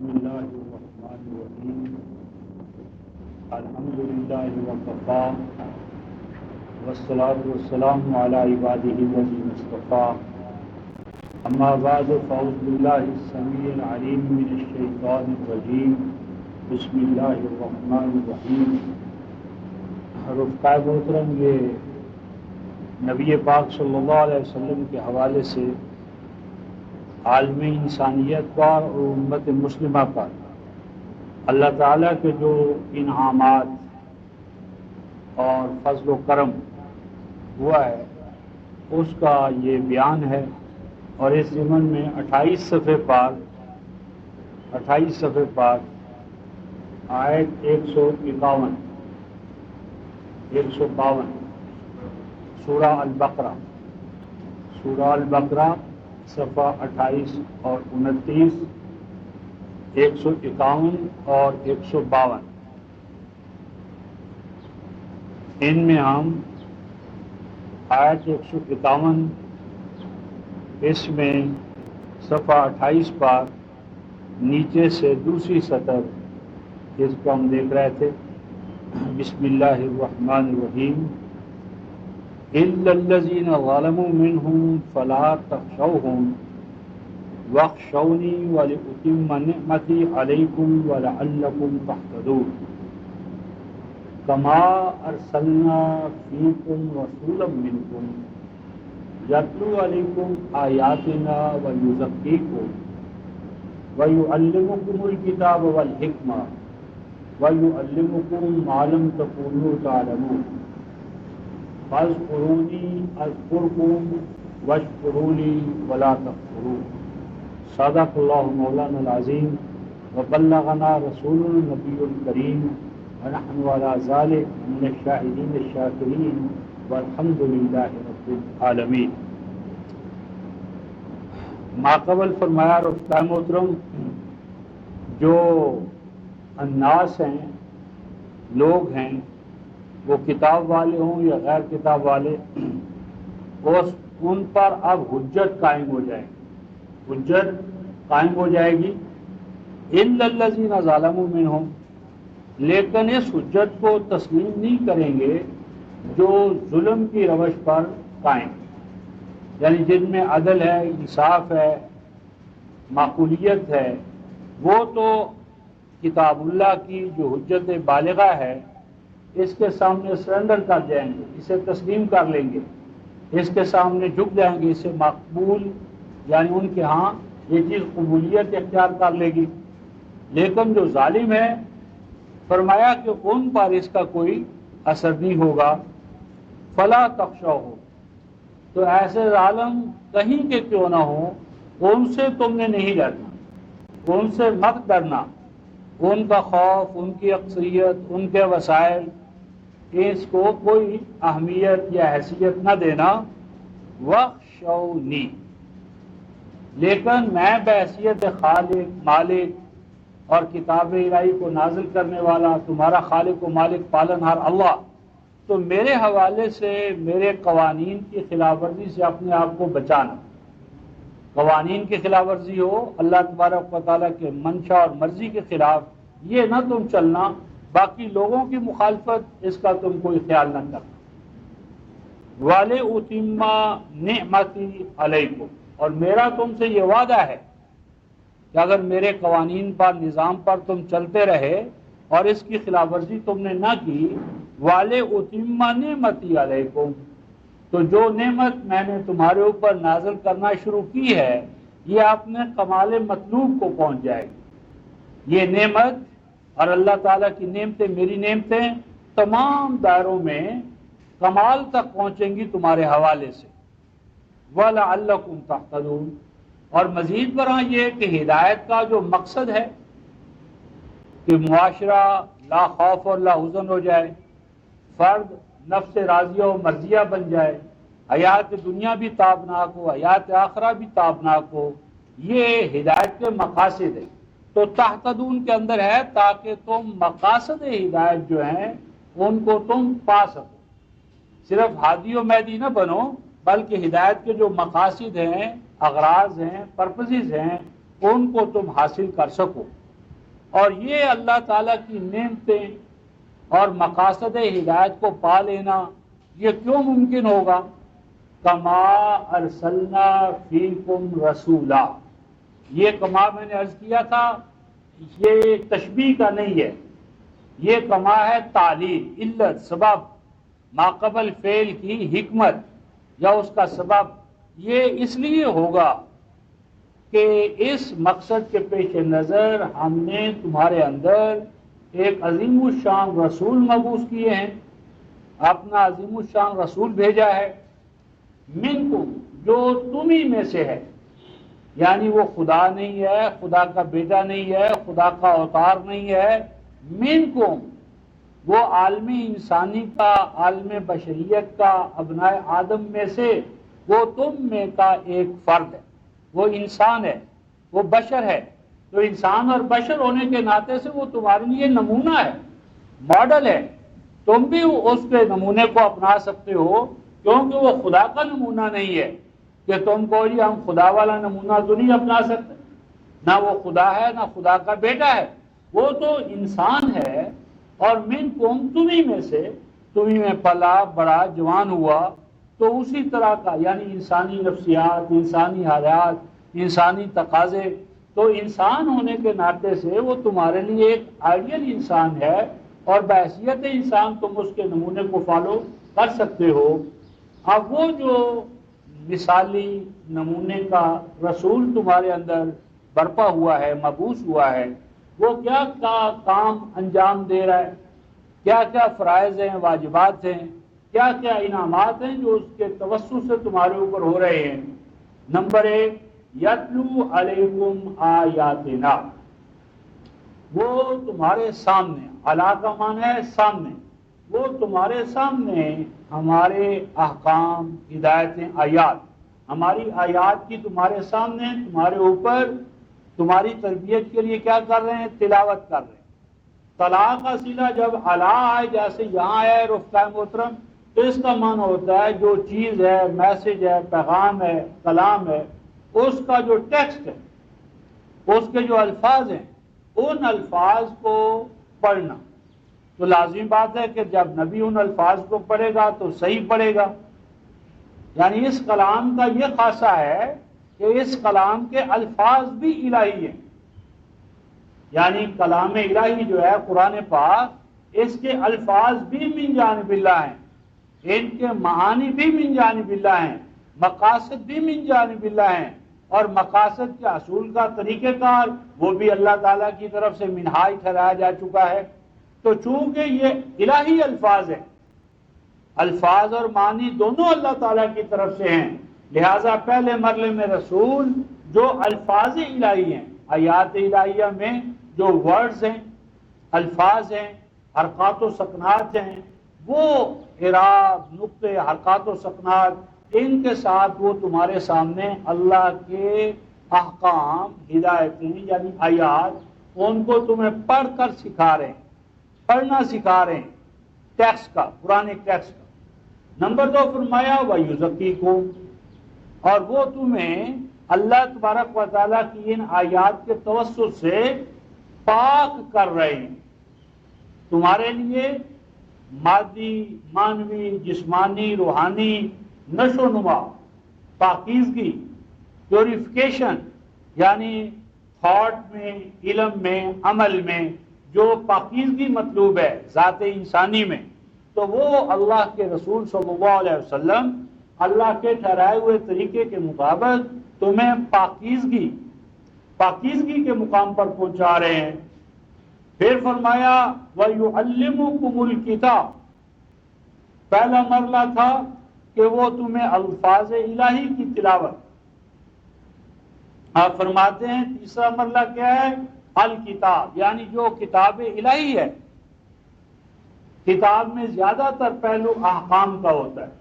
بسم اللہ الرحمن الرحیم الحمد للہ وکفیٰ والصلاة والسلام علی عبادہ الذین اصطفیٰ اما بعد فاعوذ باللہ السمیع العلیم من الشیطان الرجیم بسم اللہ الرحمن الرحیم۔ رفقائے محترم، یہ نبی پاک صلی اللہ علیہ وسلم کے حوالے سے عالم انسانیت پر اور امت مسلمہ پر اللہ تعالیٰ کے جو انعامات اور فضل و کرم ہوا ہے اس کا یہ بیان ہے، اور اس ضمن میں 28 صفحے پار آیت 152 سورہ البقرہ صفحہ 28 اور 29، 151 اور 152، ان میں ہم آیت 151 اس میں صفحہ 28 پر نیچے سے دوسری سطر جس کو ہم دیکھ رہے تھے، بسم اللہ الرحمن الرحیم الا الذین ظلموا منهم فلا تخشوهم واخشونی ولأتم نعمتی علیکم ولعلکم تہتدون کما ارسلنا فیکم رسولا منکم یتلو علیکم آیاتنا ویزکیکم ویعلمکم الکتاب والحکمہ ویعلمکم ما لم تکونوا تعلمون فاذکرونی اذکرکم واشکروا لی ولا تکفرون۔ صدق اللہ مولانا العظیم وبلغنا رسول النبی الکریم ونحن علی ذلک من الشاہدین الشاکرین والحمد للہ رب العالمین۔ ماقبل فرمایا رفقائے محترم، جو الناس ہیں، لوگ ہیں، وہ کتاب والے ہوں یا غیر کتاب والے، ان پر اب حجت قائم ہو جائے گی الا الذین ظلموا منہم، لیکن اس حجت کو تسلیم نہیں کریں گے جو ظلم کی روش پر قائم، یعنی جن میں عدل ہے، انصاف ہے، معقولیت ہے، وہ تو کتاب اللہ کی جو حجت بالغہ ہے اس کے سامنے سرنڈر کر جائیں گے، اسے تسلیم کر لیں گے، اس کے سامنے جھک جائیں گے، اسے مقبول، یعنی ان کے ہاں یہ چیز قبولیت اختیار کر لے گی۔ لیکن جو ظالم ہے، فرمایا کہ ان پر اس کا کوئی اثر نہیں ہوگا۔ فلا تخشوہ، تو ایسے ظالم کہیں کے کیوں نہ ہوں، ان سے تم نے نہیں ڈرنا، ان سے مت ڈرنا، ان کا خوف، ان کی اکثریت، ان کے وسائل، اس کو کوئی اہمیت یا حیثیت نہ دینا۔ وَاخْشَوْنِی، لیکن میں بحیثیت خالق، مالک اور کتاب الہی کو نازل کرنے والا تمہارا خالق و مالک پالنہار اللہ، تو میرے حوالے سے میرے قوانین کی خلاف ورزی سے اپنے آپ کو بچانا۔ قوانین کی خلاف ورزی ہو، اللہ تبارک و تعالیٰ کے منشا اور مرضی کے خلاف، یہ نہ تم چلنا، باقی لوگوں کی مخالفت اس کا تم کوئی خیال نہ کرنا۔ وَلِأُتِمَّ نِعْمَتِي عَلَيْكُمْ، اور میرا تم سے یہ وعدہ ہے کہ اگر میرے قوانین پر، نظام پر تم چلتے رہے اور اس کی خلاف ورزی تم نے نہ کی، وَلِأُتِمَّ نِعْمَتِي عَلَيْكُمْ، تو جو نعمت میں نے تمہارے اوپر نازل کرنا شروع کی ہے یہ اپنے کمال مطلوب کو پہنچ جائے گی۔ یہ نعمت اور اللہ تعالیٰ کی نعمتیں، میری نعمتیں تمام دائروں میں کمال تک پہنچیں گی تمہارے حوالے سے۔ وَلَعَلَّكُمْ تَهْتَدُونَ، اور مزید برآں یہ کہ ہدایت کا جو مقصد ہے کہ معاشرہ لا خوف اور لا حزن ہو جائے، فرد نفس راضیہ و مرضیہ بن جائے، حیات دنیا بھی تابناک ہو، حیات آخرہ بھی تابناک ہو، یہ ہدایت کے مقاصد ہیں۔ تو تہتدون کے اندر ہے تاکہ تم مقاصد ہدایت جو ہیں ان کو تم پا سکو، صرف ہادی و مہدی نہ بنو، بلکہ ہدایت کے جو مقاصد ہیں، اغراض ہیں، پرپسز ہیں، ان کو تم حاصل کر سکو۔ اور یہ اللہ تعالیٰ کی نعمتیں اور مقاصد ہدایت کو پا لینا یہ کیوں ممکن ہوگا؟ کما ارسلنا فیکم رسولا، یہ کما میں نے عرض کیا تھا یہ تشبیہ کا نہیں ہے، یہ کما ہے تعلیل، علت، سبب، ما قبل فعل کی حکمت یا اس کا سبب۔ یہ اس لیے ہوگا کہ اس مقصد کے پیش نظر ہم نے تمہارے اندر ایک عظیم الشان رسول مبعوث کیے ہیں، اپنا عظیم الشان رسول بھیجا ہے، منکم، جو تمہیں میں سے ہے، یعنی وہ خدا نہیں ہے، خدا کا بیٹا نہیں ہے، خدا کا اوتار نہیں ہے، منکم، وہ عالم انسانی کا، عالم بشریت کا، ابناء آدم میں سے وہ تم میں کا ایک فرد ہے، وہ انسان ہے، وہ بشر ہے۔ تو انسان اور بشر ہونے کے ناطے سے وہ تمہارے لیے نمونہ ہے، ماڈل ہے، تم بھی اس کے نمونے کو اپنا سکتے ہو، کیونکہ وہ خدا کا نمونہ نہیں ہے کہ تم کو جی ہم خدا والا نمونہ تو نہیں اپنا سکتے، نہ وہ خدا ہے نہ خدا کا بیٹا ہے، وہ تو انسان ہے، اور منکم، تمہیں میں سے، تمہیں میں پلا بڑا جوان ہوا، تو اسی طرح کا یعنی انسانی نفسیات، انسانی حالات، انسانی تقاضے، تو انسان ہونے کے ناطے سے وہ تمہارے لیے ایک آئیڈیل انسان ہے، اور بحیثیت انسان تم اس کے نمونے کو فالو کر سکتے ہو۔ اب وہ جو مثالی نمونے کا رسول تمہارے اندر برپا ہوا ہے، مبعوث ہوا ہے، وہ کیا کام انجام دے رہا ہے، کیا کیا فرائض ہیں، واجبات ہیں، کیا کیا انعامات ہیں جو اس کے توسط سے تمہارے اوپر ہو رہے ہیں۔ نمبر 1، یتلو علیکم آیاتنا، وہ تمہارے سامنے، علا کا معنی ہے سامنے، وہ تمہارے سامنے ہمارے احکام، ہدایتیں، آیات، ہماری آیات کی تمہارے سامنے، تمہارے اوپر، تمہاری تربیت کے لیے کیا کر رہے ہیں؟ تلاوت کر رہے ہیں۔ طلاق کا صیغہ جب علا آئے، جیسے یہاں ہے رفقۂ محترم، تو اس کا معنی ہوتا ہے جو چیز ہے، میسج ہے، پیغام ہے، کلام ہے، اس کا جو ٹیکسٹ ہے، اس کے جو الفاظ ہیں، ان الفاظ کو پڑھنا۔ تو لازمی بات ہے کہ جب نبی ان الفاظ کو پڑھے گا تو صحیح پڑھے گا، یعنی اس کلام کا یہ خاصہ ہے کہ اس کلام کے الفاظ بھی الہی ہیں، یعنی کلام الہی جو ہے قرآن پاک، اس کے الفاظ بھی من جانب اللہ ہیں، ان کے معانی بھی من جانب اللہ ہیں، مقاصد بھی من جانب اللہ ہیں، اور مقاصد کے اصول کا طریقہ کار وہ بھی اللہ تعالیٰ کی طرف سے منہاج ٹھہرایا جا چکا ہے۔ تو چونکہ یہ الہی الفاظ ہیں، الفاظ اور معنی دونوں اللہ تعالیٰ کی طرف سے ہیں، لہٰذا پہلے مرحلے میں رسول جو الفاظ الہی ہیں، آیات الہیہ میں جو ورڈز ہیں، الفاظ ہیں، حرکات و سکنات ہیں، وہ اعراب، نقطے، حرکات و سکنات، ان کے ساتھ وہ تمہارے سامنے اللہ کے احکام، ہدایتیں یعنی آیات، ان کو تمہیں پڑھ کر سکھا رہے ہیں، پڑھنا سکھا رہے ہیں، ٹیکسٹ کا، پرانے ٹیکسٹ کا۔ نمبر 2 فرمایا وَيُزَكِّيكُمْ، اور وہ تمہیں اللہ تبارک و تعالیٰ کی ان آیات کے توسط سے پاک کر رہے ہیں، تمہارے لیے مادی، معنوی، جسمانی، روحانی نشو و نما، پاکیزگی، پیوریفیکیشن، یعنی تھاٹ میں، علم میں، عمل میں جو پاکیزگی مطلوب ہے ذات انسانی میں، تو وہ اللہ کے رسول صلی اللہ علیہ وسلم اللہ کے ٹھہرائے ہوئے طریقے کے مطابق تمہیں پاکیزگی کے مقام پر پہنچا رہے ہیں۔ پھر فرمایا وَيُعَلِّمُكُمُ الْكِتَابَ، پہلا مرحلہ تھا کہ وہ تمہیں الفاظ الہی کی تلاوت، آپ فرماتے ہیں تیسرا مرحلہ کیا ہے؟ الکتاب، یعنی جو کتاب الہی ہے۔ کتاب میں زیادہ تر پہلو احکام کا ہوتا ہے،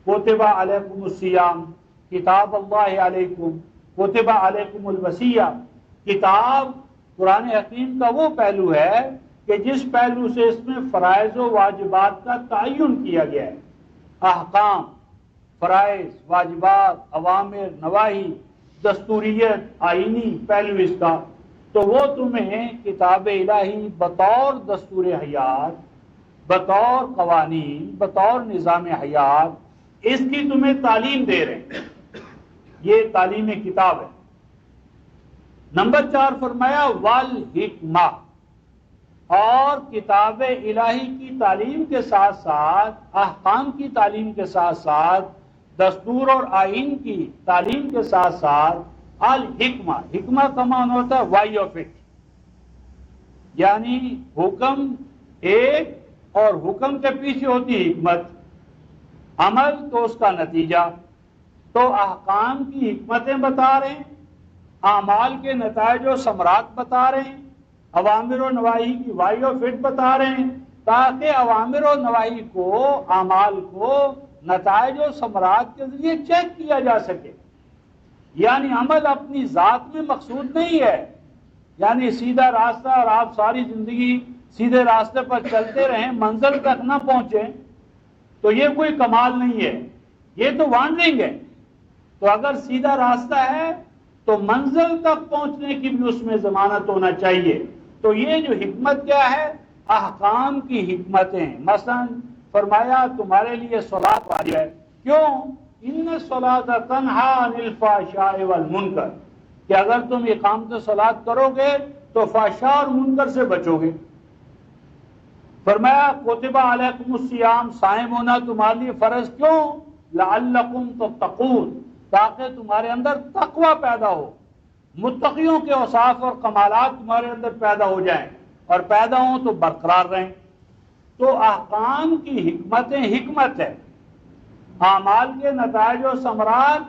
کتب علیکم الصیام، کتاب اللہ علیکم، کتب علیکم الوصیہ۔ کتاب قرآن حکیم کا وہ پہلو ہے کہ جس پہلو سے اس میں فرائض و واجبات کا تعین کیا گیا ہے، احکام، فرائض، واجبات، اوامر، نواہی، دستوریت، آئینی پہلو اس کا۔ تو وہ تمہیں کتاب الہی بطور دستور حیات، بطور قوانین، بطور نظام حیات اس کی تمہیں تعلیم دے رہے ہیں۔ یہ تعلیم کتاب ہے۔ نمبر 4 فرمایا والحکمہ، اور کتاب الہی کی تعلیم کے ساتھ ساتھ، احکام کی تعلیم کے ساتھ ساتھ، دستور اور آئین کی تعلیم کے ساتھ ساتھ الحکمہ، حکمہ کا معنی ہوتا ہے وائی آف اٹ، یعنی حکم ایک اور حکم کے پیچھے ہوتی حکمت، عمل تو اس کا نتیجہ۔ تو احکام کی حکمتیں بتا رہے ہیں، اعمال کے نتائج و ثمرات بتا رہے ہیں، اوامر و نواہی کی وائی آف اٹ بتا رہے ہیں، تاکہ اوامر و نواہی کو، اعمال کو نتائج و ثمرات کے ذریعے چیک کیا جا سکے۔ یعنی عمل اپنی ذات میں مقصود نہیں ہے، یعنی سیدھا راستہ اور آپ ساری زندگی سیدھے راستے پر چلتے رہیں، منزل تک نہ پہنچیں تو یہ کوئی کمال نہیں ہے، یہ تو وانڈرنگ ہے۔ تو اگر سیدھا راستہ ہے تو منزل تک پہنچنے کی بھی اس میں ضمانت ہونا چاہیے۔ تو یہ جو حکمت کیا ہے؟ احکام کی حکمتیں۔ مثلا فرمایا تمہارے لیے صلاۃ واجب ہے، کیوں؟ ان الصلاۃ تنہی عن الفحشاء والمنکر، کہ اگر تم اقامت صلاۃ کرو گے تو فحشاء اور منکر سے بچو گے۔ فرمایا کتب علیکم الصیام، صائم ہونا تمہارے لیے فرض کیوں؟ لعلکم تتقون، تاکہ تمہارے اندر تقوی پیدا ہو، متقیوں کے اوصاف اور کمالات تمہارے اندر پیدا ہو جائیں، اور پیدا ہوں تو برقرار رہیں۔ تو احکام کی حکمتیں حکمت ہے، اعمال کے نتائج و ثمرات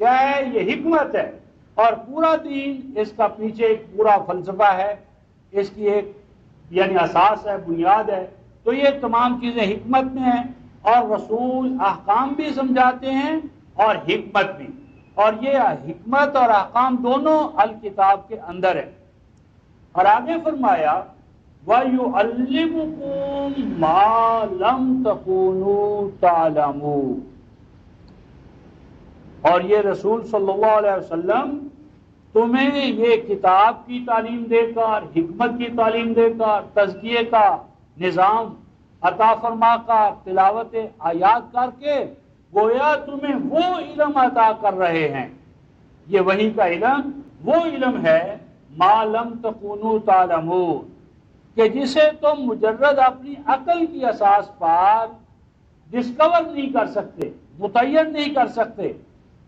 کیا ہے؟ یہ حکمت ہے، اور پورا دین اس کا پیچھے ایک پورا فلسفہ ہے، اس کی ایک یعنی اساس ہے، بنیاد ہے۔ تو یہ تمام چیزیں حکمت میں ہیں، اور رسول احکام بھی سمجھاتے ہیں اور حکمت بھی، اور یہ حکمت اور احکام دونوں الکتاب کے اندر ہے۔ اور آگے فرمایا وَيُعَلِّمُكُم مَّا لَمْ تَكُونُوا تَعْلَمُونَ، اور یہ رسول صلی اللہ علیہ وسلم تمہیں یہ کتاب کی تعلیم دے کر، حکمت کی تعلیم دے کر، تزکیے کا نظام عطا فرما کر، تلاوت آیات کر کے گویا تمہیں وہ علم عطا کر رہے ہیں۔ یہ وحی کا علم وہ علم ہے ما لم تکونوا تعلمون، کہ جسے تم مجرد اپنی عقل کی اساس پر ڈسکور نہیں کر سکتے، متعین نہیں کر سکتے۔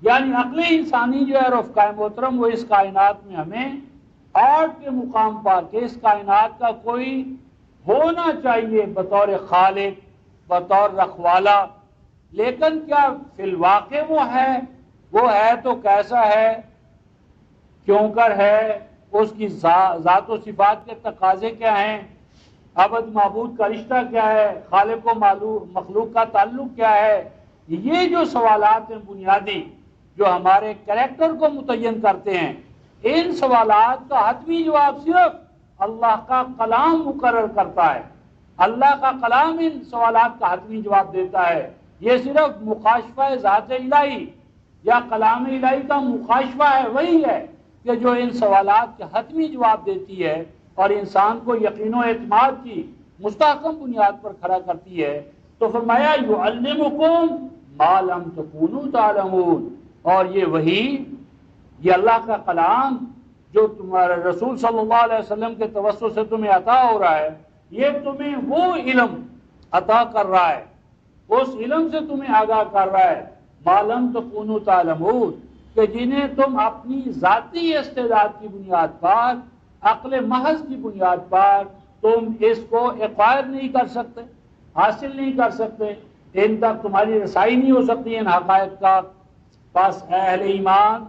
یعنی عقل انسانی جو ہے رفقائے محترم، وہ اس کائنات میں ہمیں آرٹ کے مقام پر کہ اس کائنات کا کوئی ہونا چاہیے بطور خالق، بطور رکھوالا، لیکن کیا فی الواقع وہ ہے تو کیسا ہے، کیوں کر ہے، اس کی ذات و صفات کے تقاضے کیا ہیں، عبد معبود کا رشتہ کیا ہے، خالق و مخلوق کا تعلق کیا ہے، یہ جو سوالات ہیں بنیادی جو ہمارے کریکٹر کو متعین کرتے ہیں، ان سوالات کا حتمی جواب صرف اللہ کا کلام مقرر کرتا ہے۔ اللہ کا کلام ان سوالات کا حتمی جواب دیتا ہے۔ یہ صرف مکاشفہ ذات الہی یا کلام الہی کا مکاشفہ ہے، وہی ہے کہ جو ان سوالات کے حتمی جواب دیتی ہے اور انسان کو یقین و اعتماد کی مستحکم بنیاد پر کھڑا کرتی ہے۔ تو فرمایا یعلمکم ما لم تکونوا تعلمون، اور یہ وحی، یہ اللہ کا کلام جو تمہارے رسول صلی اللہ علیہ وسلم کے توسط سے تمہیں عطا ہو رہا ہے، یہ تمہیں وہ علم عطا کر رہا ہے، اس علم سے تمہیں آگاہ کر رہا ہے ما لم تکونوا تعلمون، کہ جنہیں تم اپنی ذاتی استعداد کی بنیاد پر، عقل محض کی بنیاد پر تم اس کو ایکوائر نہیں کر سکتے، حاصل نہیں کر سکتے، ان تک تمہاری رسائی نہیں ہو سکتی ان حقائق کا۔ پس اہل ایمان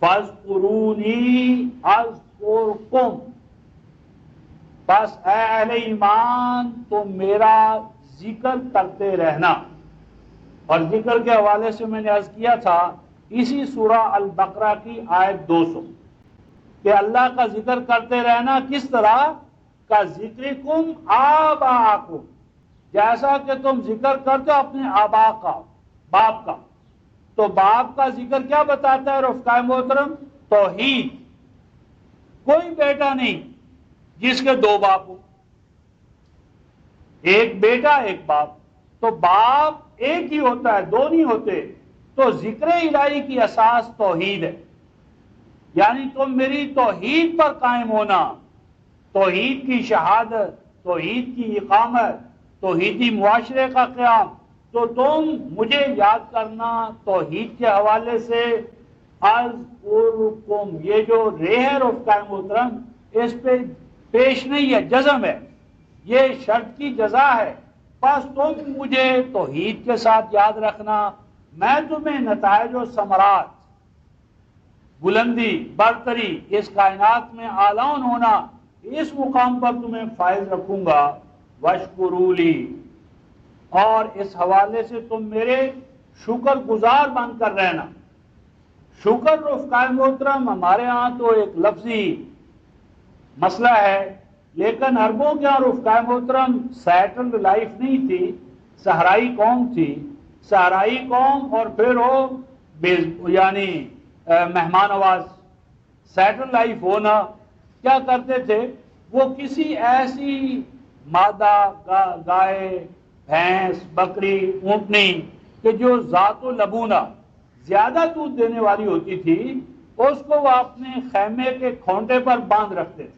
فاذکرونی اذکرکم، پس اے اہل ایمان تم میرا ذکر کرتے رہنا۔ اور ذکر کے حوالے سے میں نے عرض کیا تھا اسی سورہ البقرہ کی آیت 200 کہ اللہ کا ذکر کرتے رہنا کس طرح کا ذکرکم آباءکم، جیسا کہ تم ذکر کرتے ہو اپنے آبا کا، باپ کا۔ تو باپ کا ذکر کیا بتاتا ہے رفقائے محترم؟ توحید، کوئی بیٹا نہیں جس کے دو باپ ہوں، ایک بیٹا ایک باپ، تو باپ ایک ہی ہوتا ہے، دو نہیں ہوتے۔ تو ذکر الہی کی اساس توحید ہے، یعنی تم میری توحید پر قائم ہونا، توحید کی شہادت، توحید کی اقامت، توحیدی معاشرے کا قیام، تو تم مجھے یاد کرنا توحید کے حوالے سے۔ اذکرکم، یہ جو ریحر آف قائم محترم اس پہ پیش نہیں ہے، جزم ہے، یہ شرط کی جزا ہے۔ بس تم مجھے توحید کے ساتھ یاد رکھنا، میں تمہیں نتائج و ثمرات، بلندی، برتری، اس کائنات میں اعلان ہونا، اس مقام پر تمہیں فائز رکھوں گا۔ واشکروا لی، اور اس حوالے سے تم میرے شکر گزار بن کر رہنا۔ شکر رفقائے محترم ہمارے ہاں تو ایک لفظی مسئلہ ہے، لیکن عربوں کے ہاں رفقائے محترم سیٹلڈ لائف نہیں تھی، صحرائی قوم تھی، صحرائی قوم، اور پھر وہ یعنی مہمان نواز، سیٹل لائف ہونا، کیا کرتے تھے وہ کسی ایسی مادہ، گائے، بھینس، بکری، اونٹنی کہ جو ذات و لبونہ زیادہ دودھ دینے والی ہوتی تھی، اس کو وہ اپنے خیمے کے کھونٹے پر باندھ رکھتے تھے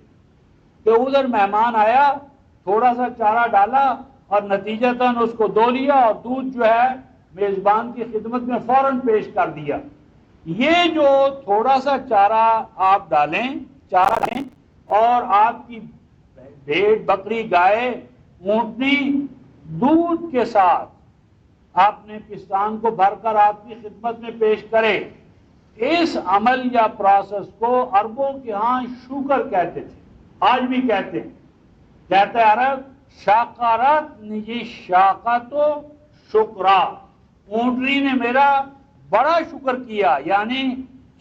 کہ ادھر مہمان آیا، تھوڑا سا چارہ ڈالا اور نتیجتاً اس کو دو لیا اور دودھ جو ہے میزبان کی خدمت میں فوراً پیش کر دیا۔ یہ جو تھوڑا سا چارہ آپ ڈالیں، چارہ دیں، اور آپ کی بھیڑ، بکری، گائے، اونٹنی دودھ کے ساتھ اپنے پستان کو بھر کر آپ کی خدمت میں پیش کرے، اس عمل یا پروسیس کو عربوں کے ہاں شکر کہتے تھے، آج بھی کہتے ہیں۔ کہتے ہیں عرب شاکرت نجی شاکت و شکرا، اونٹنی نے میرا بڑا شکر کیا، یعنی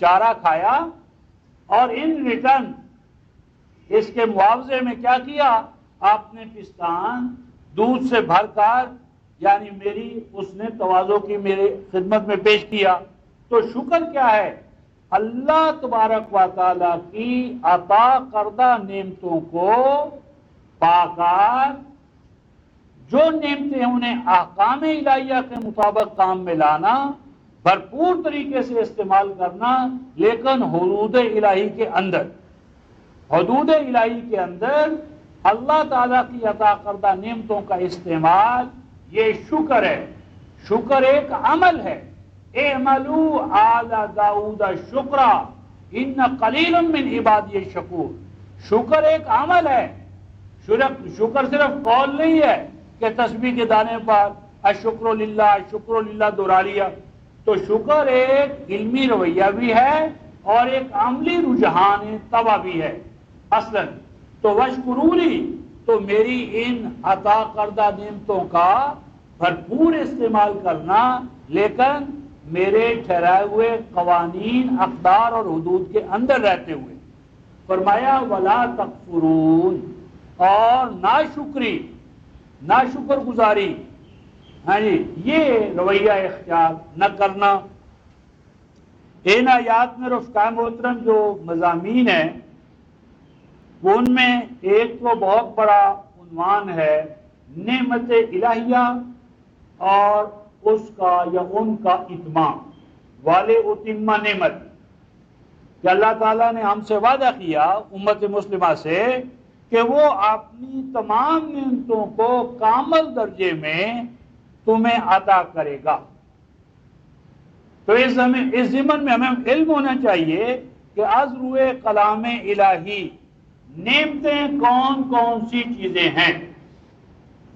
چارہ کھایا، اور ان ریٹرن اس کے معاوضے میں کیا کیا، آپ نے پستان دودھ سے بھر کر یعنی میری اس نے تواضع کی میری خدمت میں پیش کیا۔ تو شکر کیا ہے؟ اللہ تبارک و تعالی کی عطا کردہ نعمتوں کو پا کر، جو نعمتیں انہیں احکام الہیہ کے مطابق کام میں لانا، بھرپور طریقے سے استعمال کرنا، لیکن حدود الہی کے اندر، حدود الہی کے اندر اللہ تعالیٰ کی عطا کردہ نعمتوں کا استعمال، یہ شکر ہے۔ شکر ایک عمل ہے۔ اعملوا آل داؤد شکرا ان قلیل من عبادی الشکور، شکر ایک عمل ہے۔ شکر صرف قول نہیں ہے کہ تسبیح کے دانے پر الشکر للہ، الشکر للہ دہرا لیا۔ تو شکر ایک علمی رویہ بھی ہے اور ایک عملی رجحان طبع بھی ہے اصلاً۔ تو واشکروا لی، تو میری ان عطا کردہ نعمتوں کا بھرپور استعمال کرنا، لیکن میرے ٹھہرائے ہوئے قوانین، اقدار اور حدود کے اندر رہتے ہوئے۔ فرمایا ولا تکفرون، اور ناشکری، ناشکر گزاری، ہاں جی، یہ رویہ اختیار نہ کرنا۔ ان آیات میں رفقائے محترم جو مضامین ہیں، وہ ان میں ایک تو بہت بڑا عنوان ہے نعمت الہیہ اور اس کا یا ان کا اتمام، والے اتمہ نعمت، کہ اللہ تعالیٰ نے ہم سے وعدہ کیا امت مسلمہ سے کہ وہ اپنی تمام نعمتوں کو کامل درجے میں تمہیں عطا کرے گا۔ تو اس ضمن میں ہمیں علم ہونا چاہیے کہ از روئے کلام الہی نعمتیں کون کون سی چیزیں ہیں،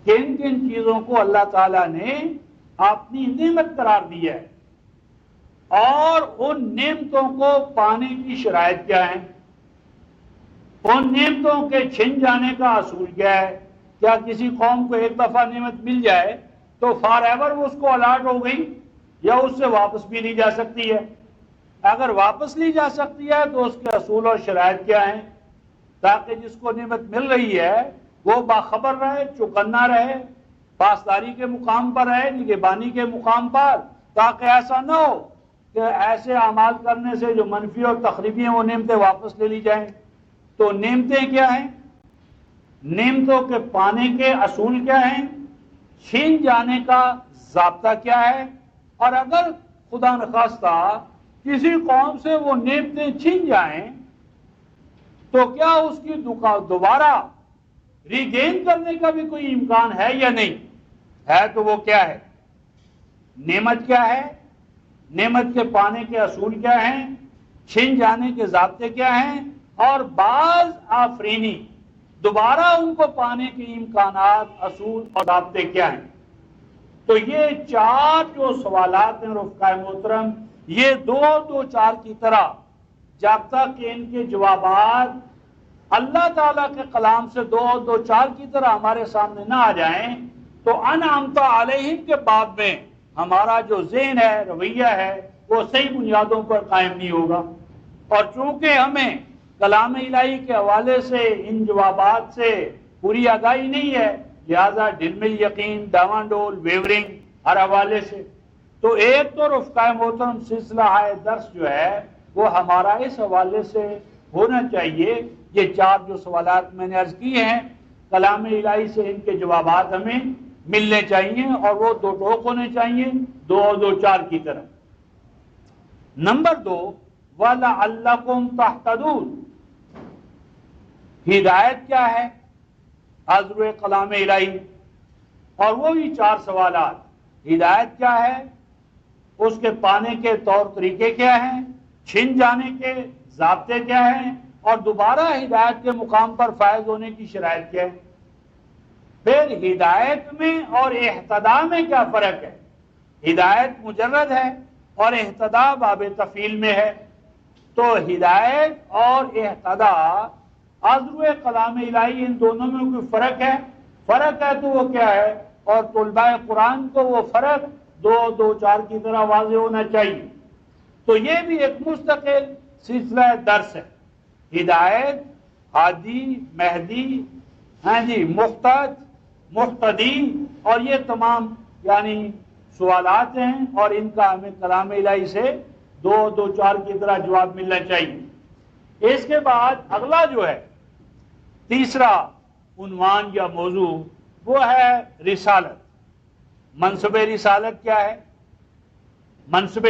کن کن چیزوں کو اللہ تعالیٰ نے اپنی نعمت قرار دیا ہے، اور ان نعمتوں کو پانے کی شرائط کیا ہیں، ان نعمتوں کے چھن جانے کا اصول کیا ہے۔ کیا کسی قوم کو ایک دفعہ نعمت مل جائے تو فار ایور وہ اس کو الاٹ ہو گئی، یا اس سے واپس بھی لی جا سکتی ہے؟ اگر واپس لی جا سکتی ہے تو اس کے اصول اور شرائط کیا ہیں، تاکہ جس کو نعمت مل رہی ہے وہ باخبر رہے، چوکنا رہے، پاسداری کے مقام پر رہے، نگہبانی کے مقام پر، تاکہ ایسا نہ ہو کہ ایسے اعمال کرنے سے جو منفی اور تخریبی ہیں وہ نعمتیں واپس لے لی جائیں۔ تو نعمتیں کیا ہیں، نعمتوں کے پانے کے اصول کیا ہیں، چھین جانے کا ضابطہ کیا ہے، اور اگر خدا نخواستہ کسی قوم سے وہ نعمتیں چھین جائیں تو کیا اس کی دوبارہ ریگین کرنے کا بھی کوئی امکان ہے یا نہیں ہے؟ تو وہ کیا ہے، نعمت کیا ہے، نعمت کے پانے کے اصول کیا ہیں، چھن جانے کے ضابطے کیا ہیں، اور بعض آفرینی دوبارہ ان کو پانے کے امکانات، اصول اور ضابطے کیا ہیں۔ تو یہ چار جو سوالات ہیں رفقائے محترم، یہ دو چار کی طرح جب تک کہ ان کے جوابات اللہ تعالیٰ کے کلام سے دو چار کی طرح ہمارے سامنے نہ آ جائیں تو انعمت علیہم کے باب میں ہمارا جو ذہن ہے، رویہ ہے، وہ صحیح بنیادوں پر قائم نہیں ہوگا۔ اور چونکہ ہمیں کلام الہی کے حوالے سے ان جوابات سے پوری آگاہی نہیں ہے، لہذا ڈلم یقین، ڈاواں ڈول، ویورنگ ہر حوالے سے، تو ایک تو رفقائے محترم سلسلہ درس جو ہے وہ ہمارا اس حوالے سے ہونا چاہیے۔ یہ چار جو سوالات میں نے عرض کیے ہیں، کلام الہی سے ان کے جوابات ہمیں ملنے چاہیے، اور وہ دو ٹوک ہونے چاہیے، دو چار کی طرح۔ نمبر 2، وَلَعَلَّكُمْ تَهْتَدُونَ، ہدایت کیا ہے حضر کلام الہی، اور وہی چار سوالات، ہدایت کیا ہے، اس کے پانے کے طور طریقے کیا ہیں، چھن جانے کے ضابطے کیا ہیں، اور دوبارہ ہدایت کے مقام پر فائز ہونے کی شرائط کیا ہے۔ پھر ہدایت میں اور اہتداء میں کیا فرق ہے، ہدایت مجرد ہے اور اہتداء باب تفعیل میں ہے۔ تو ہدایت اور اہتداء حضر کلام الہی، ان دونوں میں کوئی فرق ہے تو وہ کیا ہے، اور طلباء قرآن کو وہ فرق دو چار کی طرح واضح ہونا چاہیے۔ تو یہ بھی ایک مستقل سلسلہ درس ہے، ہدایت، ہادی، مہدی، مختد، مقتدی، اور یہ تمام یعنی سوالات ہیں، اور ان کا ہمیں کلام الہی سے دو چار کی طرح جواب ملنا چاہیے۔ اس کے بعد اگلا جو ہے تیسرا عنوان یا موضوع، وہ ہے رسالت۔ منصب رسالت کیا ہے، منصب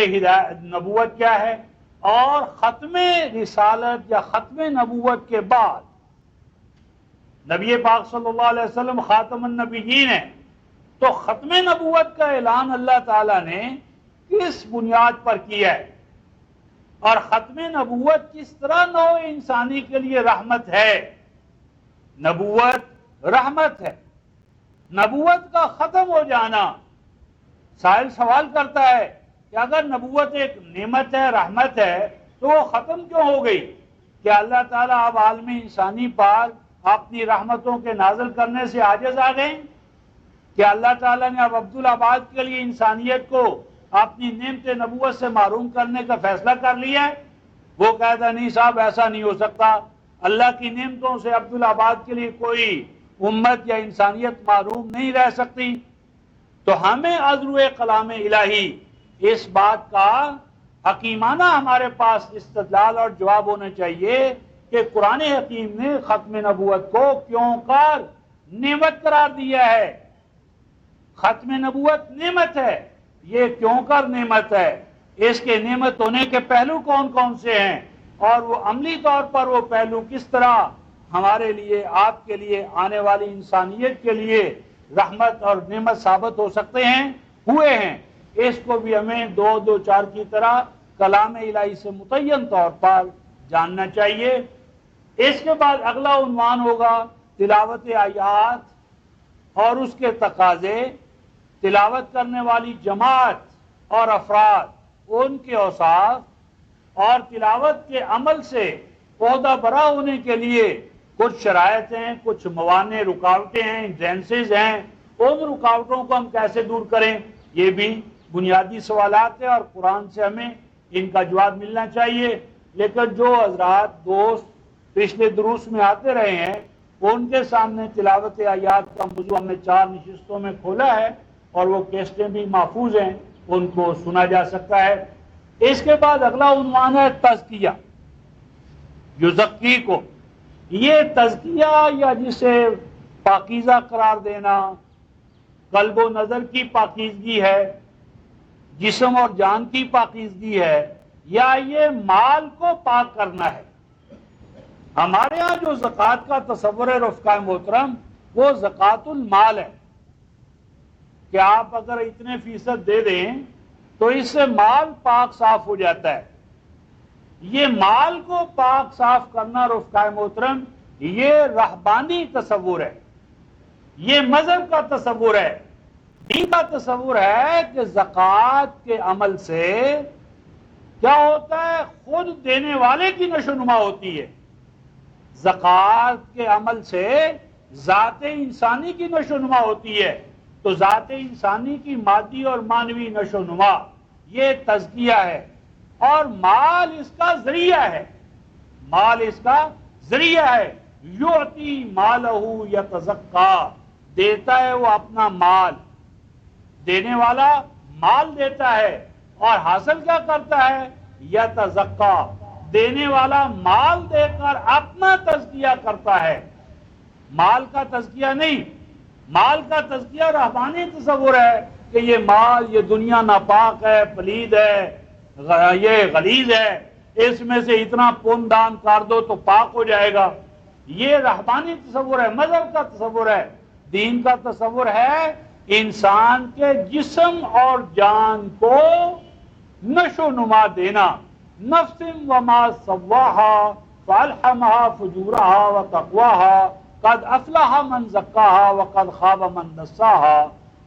نبوت کیا ہے، اور ختم رسالت یا ختم نبوت کے بعد نبی پاک صلی اللہ علیہ وسلم خاتم النبیین ہے، تو ختم نبوت کا اعلان اللہ تعالیٰ نے کس بنیاد پر کیا ہے، اور ختم نبوت کس طرح نوع انسانی کے لیے رحمت ہے۔ نبوت رحمت ہے، نبوت کا ختم ہو جانا، سائل سوال کرتا ہے کہ اگر نبوت ایک نعمت ہے، رحمت ہے، تو وہ ختم کیوں ہو گئی؟ کہ اللہ تعالیٰ اب عالم انسانی پر اپنی رحمتوں کے نازل کرنے سے عاجز آ گئے؟ کہ اللہ تعالیٰ نے اب عبدالآباد کے لیے انسانیت کو اپنی نعمت نبوت سے محروم کرنے کا فیصلہ کر لیا ہے؟ وہ کہتا نہیں صاحب، ایسا نہیں ہو سکتا، اللہ کی نعمتوں سے عبدالآباد کے لیے کوئی امت یا انسانیت محروم نہیں رہ سکتی۔ تو ہمیں عذر کلام الہی اس بات کا حکیمانہ ہمارے پاس استدلال اور جواب ہونا چاہیے کہ قرآن حکیم نے ختم نبوت کو کیوں کر نعمت قرار دیا ہے۔ ختم نبوت نعمت ہے، یہ کیوں کر نعمت ہے، اس کے نعمت ہونے کے پہلو کون کون سے ہیں، اور وہ عملی طور پر وہ پہلو کس طرح ہمارے لیے، آپ کے لیے، آنے والی انسانیت کے لیے رحمت اور نعمت ثابت ہو سکتے ہیں، ہوئے ہیں، اس کو بھی ہمیں دو چار کی طرح کلام الہی سے متعین طور پر جاننا چاہیے۔ اس کے بعد اگلا عنوان ہوگا تلاوت آیات اور اس کے تقاضے، تلاوت کرنے والی جماعت اور افراد، ان کے اوصاف، اور تلاوت کے عمل سے عہدہ برا ہونے کے لیے کچھ شرائط ہیں، کچھ موانع، رکاوٹیں ہیں، ہنڈرنسز ہیں، ان رکاوٹوں کو ہم کیسے دور کریں، یہ بھی بنیادی سوالات ہیں، اور قرآن سے ہمیں ان کا جواب ملنا چاہیے۔ لیکن جو حضرات دوست پچھلے دروس میں آتے رہے ہیں، ان کے سامنے تلاوت آیات کا موضوع ہم نے 4 نشستوں میں کھولا ہے، اور وہ کیسٹیں بھی محفوظ ہیں، ان کو سنا جا سکتا ہے۔ اس کے بعد اگلا عنوان ہے تزکیہ، یزکی کو، یہ تزکیہ یا جسے پاکیزہ قرار دینا قلب و نظر کی پاکیزگی ہے، جسم اور جان کی پاکیزگی ہے، یا یہ مال کو پاک کرنا ہے؟ ہمارے ہاں جو زکوٰۃ کا تصور ہے رفقائے محترم، وہ زکوٰۃ المال ہے کہ آپ اگر اتنے فیصد دے دیں تو اس سے مال پاک صاف ہو جاتا ہے۔ یہ مال کو پاک صاف کرنا رفقائے محترم، یہ رہبانی تصور ہے، یہ مذہب کا تصور ہے، دین کا تصور ہے کہ زکوٰۃ کے عمل سے کیا ہوتا ہے؟ خود دینے والے کی نشو نما ہوتی ہے۔ زکوٰۃ کے عمل سے ذات انسانی کی نشو نما ہوتی ہے، تو ذات انسانی کی مادی اور معنوی نشو نما یہ تزکیہ ہے، اور مال اس کا ذریعہ ہے، مال اس کا ذریعہ ہے۔ یعطی مالہ یتزکیٰ، دیتا ہے وہ اپنا مال، دینے والا مال دیتا ہے اور حاصل کیا کرتا ہے؟ یتزکیٰ، دینے والا مال دے کر اپنا تزکیہ کرتا ہے، مال کا تزکیہ نہیں۔ مال کا تزکیہ رہبانی تصور ہے کہ یہ مال، یہ دنیا ناپاک ہے، پلید ہے، یہ غلیظ ہے، اس میں سے اتنا پون دان کر دو تو پاک ہو جائے گا۔ یہ رہبانی تصور ہے، مذہب کا تصور ہے۔ دین کا تصور ہے انسان کے جسم اور جان کو نشو نما دینا۔ نفس وما سواہا فالہمہا فجورہا وتقواہا قد افلح من زکاہا وقد خواب من دساہا،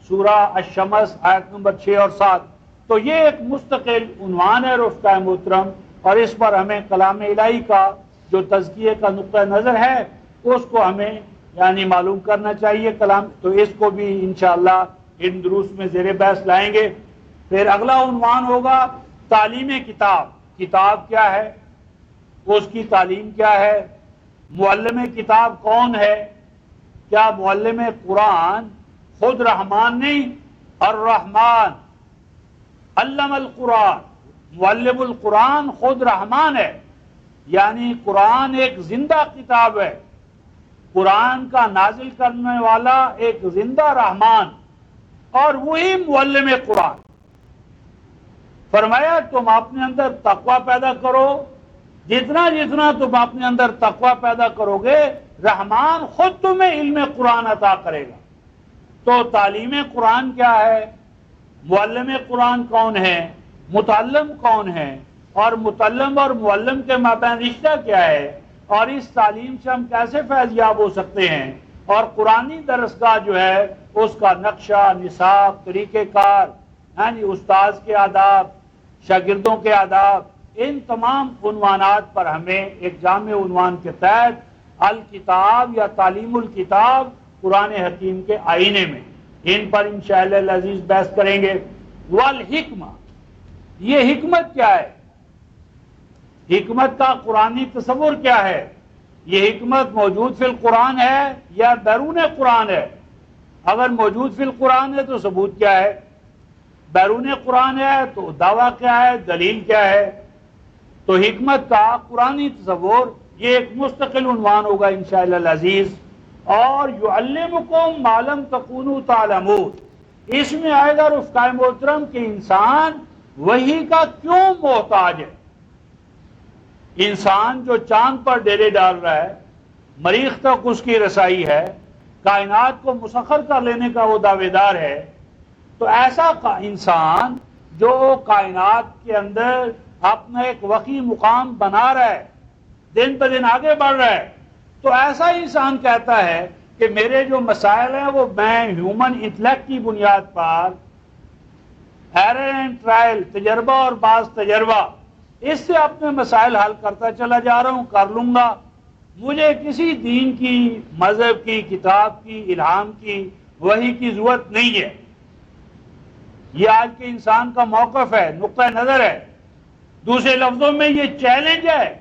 سورہ الشمس آیت نمبر 6 اور 7۔ تو یہ ایک مستقل عنوان ہے رفقائے محترم، اور اس پر ہمیں کلام الہی کا جو تزکیے کا نقطہ نظر ہے اس کو ہمیں معلوم کرنا چاہیے کلام، تو اس کو بھی انشاءاللہ ان دروس میں زیر بحث لائیں گے۔ پھر اگلا عنوان ہوگا تعلیم کتاب۔ کتاب کیا ہے، اس کی تعلیم کیا ہے، معلم کتاب کون ہے؟ کیا معلم قرآن خود رحمان نہیں؟ الرحمن علم القرآن، معلم القرآن خود رحمان ہے، یعنی قرآن ایک زندہ کتاب ہے، قرآن کا نازل کرنے والا ایک زندہ رحمان، اور وہی معلم قرآن۔ فرمایا تم اپنے اندر تقوی پیدا کرو، جتنا جتنا تم اپنے اندر تقوی پیدا کرو گے رحمان خود تمہیں علم قرآن عطا کرے گا۔ تو تعلیم قرآن کیا ہے، معلم قرآن کون ہے، متعلم کون ہے، اور متعلم اور معلم کے مابین رشتہ کیا ہے، اور اس تعلیم سے ہم کیسے فیض یاب ہو سکتے ہیں، اور قرآنی درسگاہ جو ہے اس کا نقشہ، نصاب، طریقہ کار، یعنی استاذ کے آداب، شاگردوں کے آداب، ان تمام عنوانات پر ہمیں ایک جامع عنوان کے تحت الکتاب یا تعلیم الکتاب قرآن حکیم کے آئینے میں ان پر انشاءاللہ العزیز بحث کریں گے۔ والحکمہ، یہ حکمت کیا ہے، حکمت کا قرآنی تصور کیا ہے، یہ حکمت موجود فی القرآن ہے یا بیرون قرآن ہے؟ اگر موجود فی القرآن ہے تو ثبوت کیا ہے، بیرون قرآن ہے تو دعویٰ کیا ہے، دلیل کیا ہے؟ تو حکمت کا قرآنی تصور یہ ایک مستقل عنوان ہوگا انشاءاللہ العزیز۔ اور یعلمکم ما لم تکونوا تعلمون، اس میں آئے گا رفقائے محترم کہ انسان وحی کا کیوں محتاج ہے۔ انسان جو چاند پر ڈیرے ڈال رہا ہے، مریخ تک اس کی رسائی ہے، کائنات کو مسخر کر لینے کا وہ دعوے دار ہے، تو ایسا انسان جو کائنات کے اندر اپنا ایک وقی مقام بنا رہا ہے، دن بہ دن آگے بڑھ رہا ہے، تو ایسا انسان کہتا ہے کہ میرے جو مسائل ہیں وہ میں ہیومن انٹلیکٹ کی بنیاد پر ایرر اینڈ ٹرائل، تجربہ اور بعض تجربہ، اس سے اپنے مسائل حل کرتا چلا جا رہا ہوں، کر لوں گا، مجھے کسی دین کی، مذہب کی، کتاب کی، الہام کی، وحی کی ضرورت نہیں ہے۔ یہ آج کے انسان کا موقف ہے، نقطہ نظر ہے۔ دوسرے لفظوں میں یہ چیلنج ہے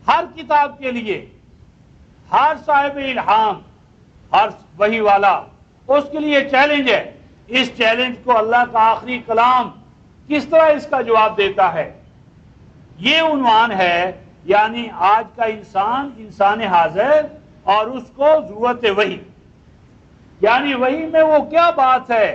ہر کتاب کے لیے، ہر صاحب الہام، ہر وحی والا، اس کے لیے چیلنج ہے۔ اس چیلنج کو اللہ کا آخری کلام کس طرح اس کا جواب دیتا ہے، یہ عنوان ہے یعنی آج کا انسان حاضر اور اس کو ضرورت وحی، یعنی وحی میں وہ کیا بات ہے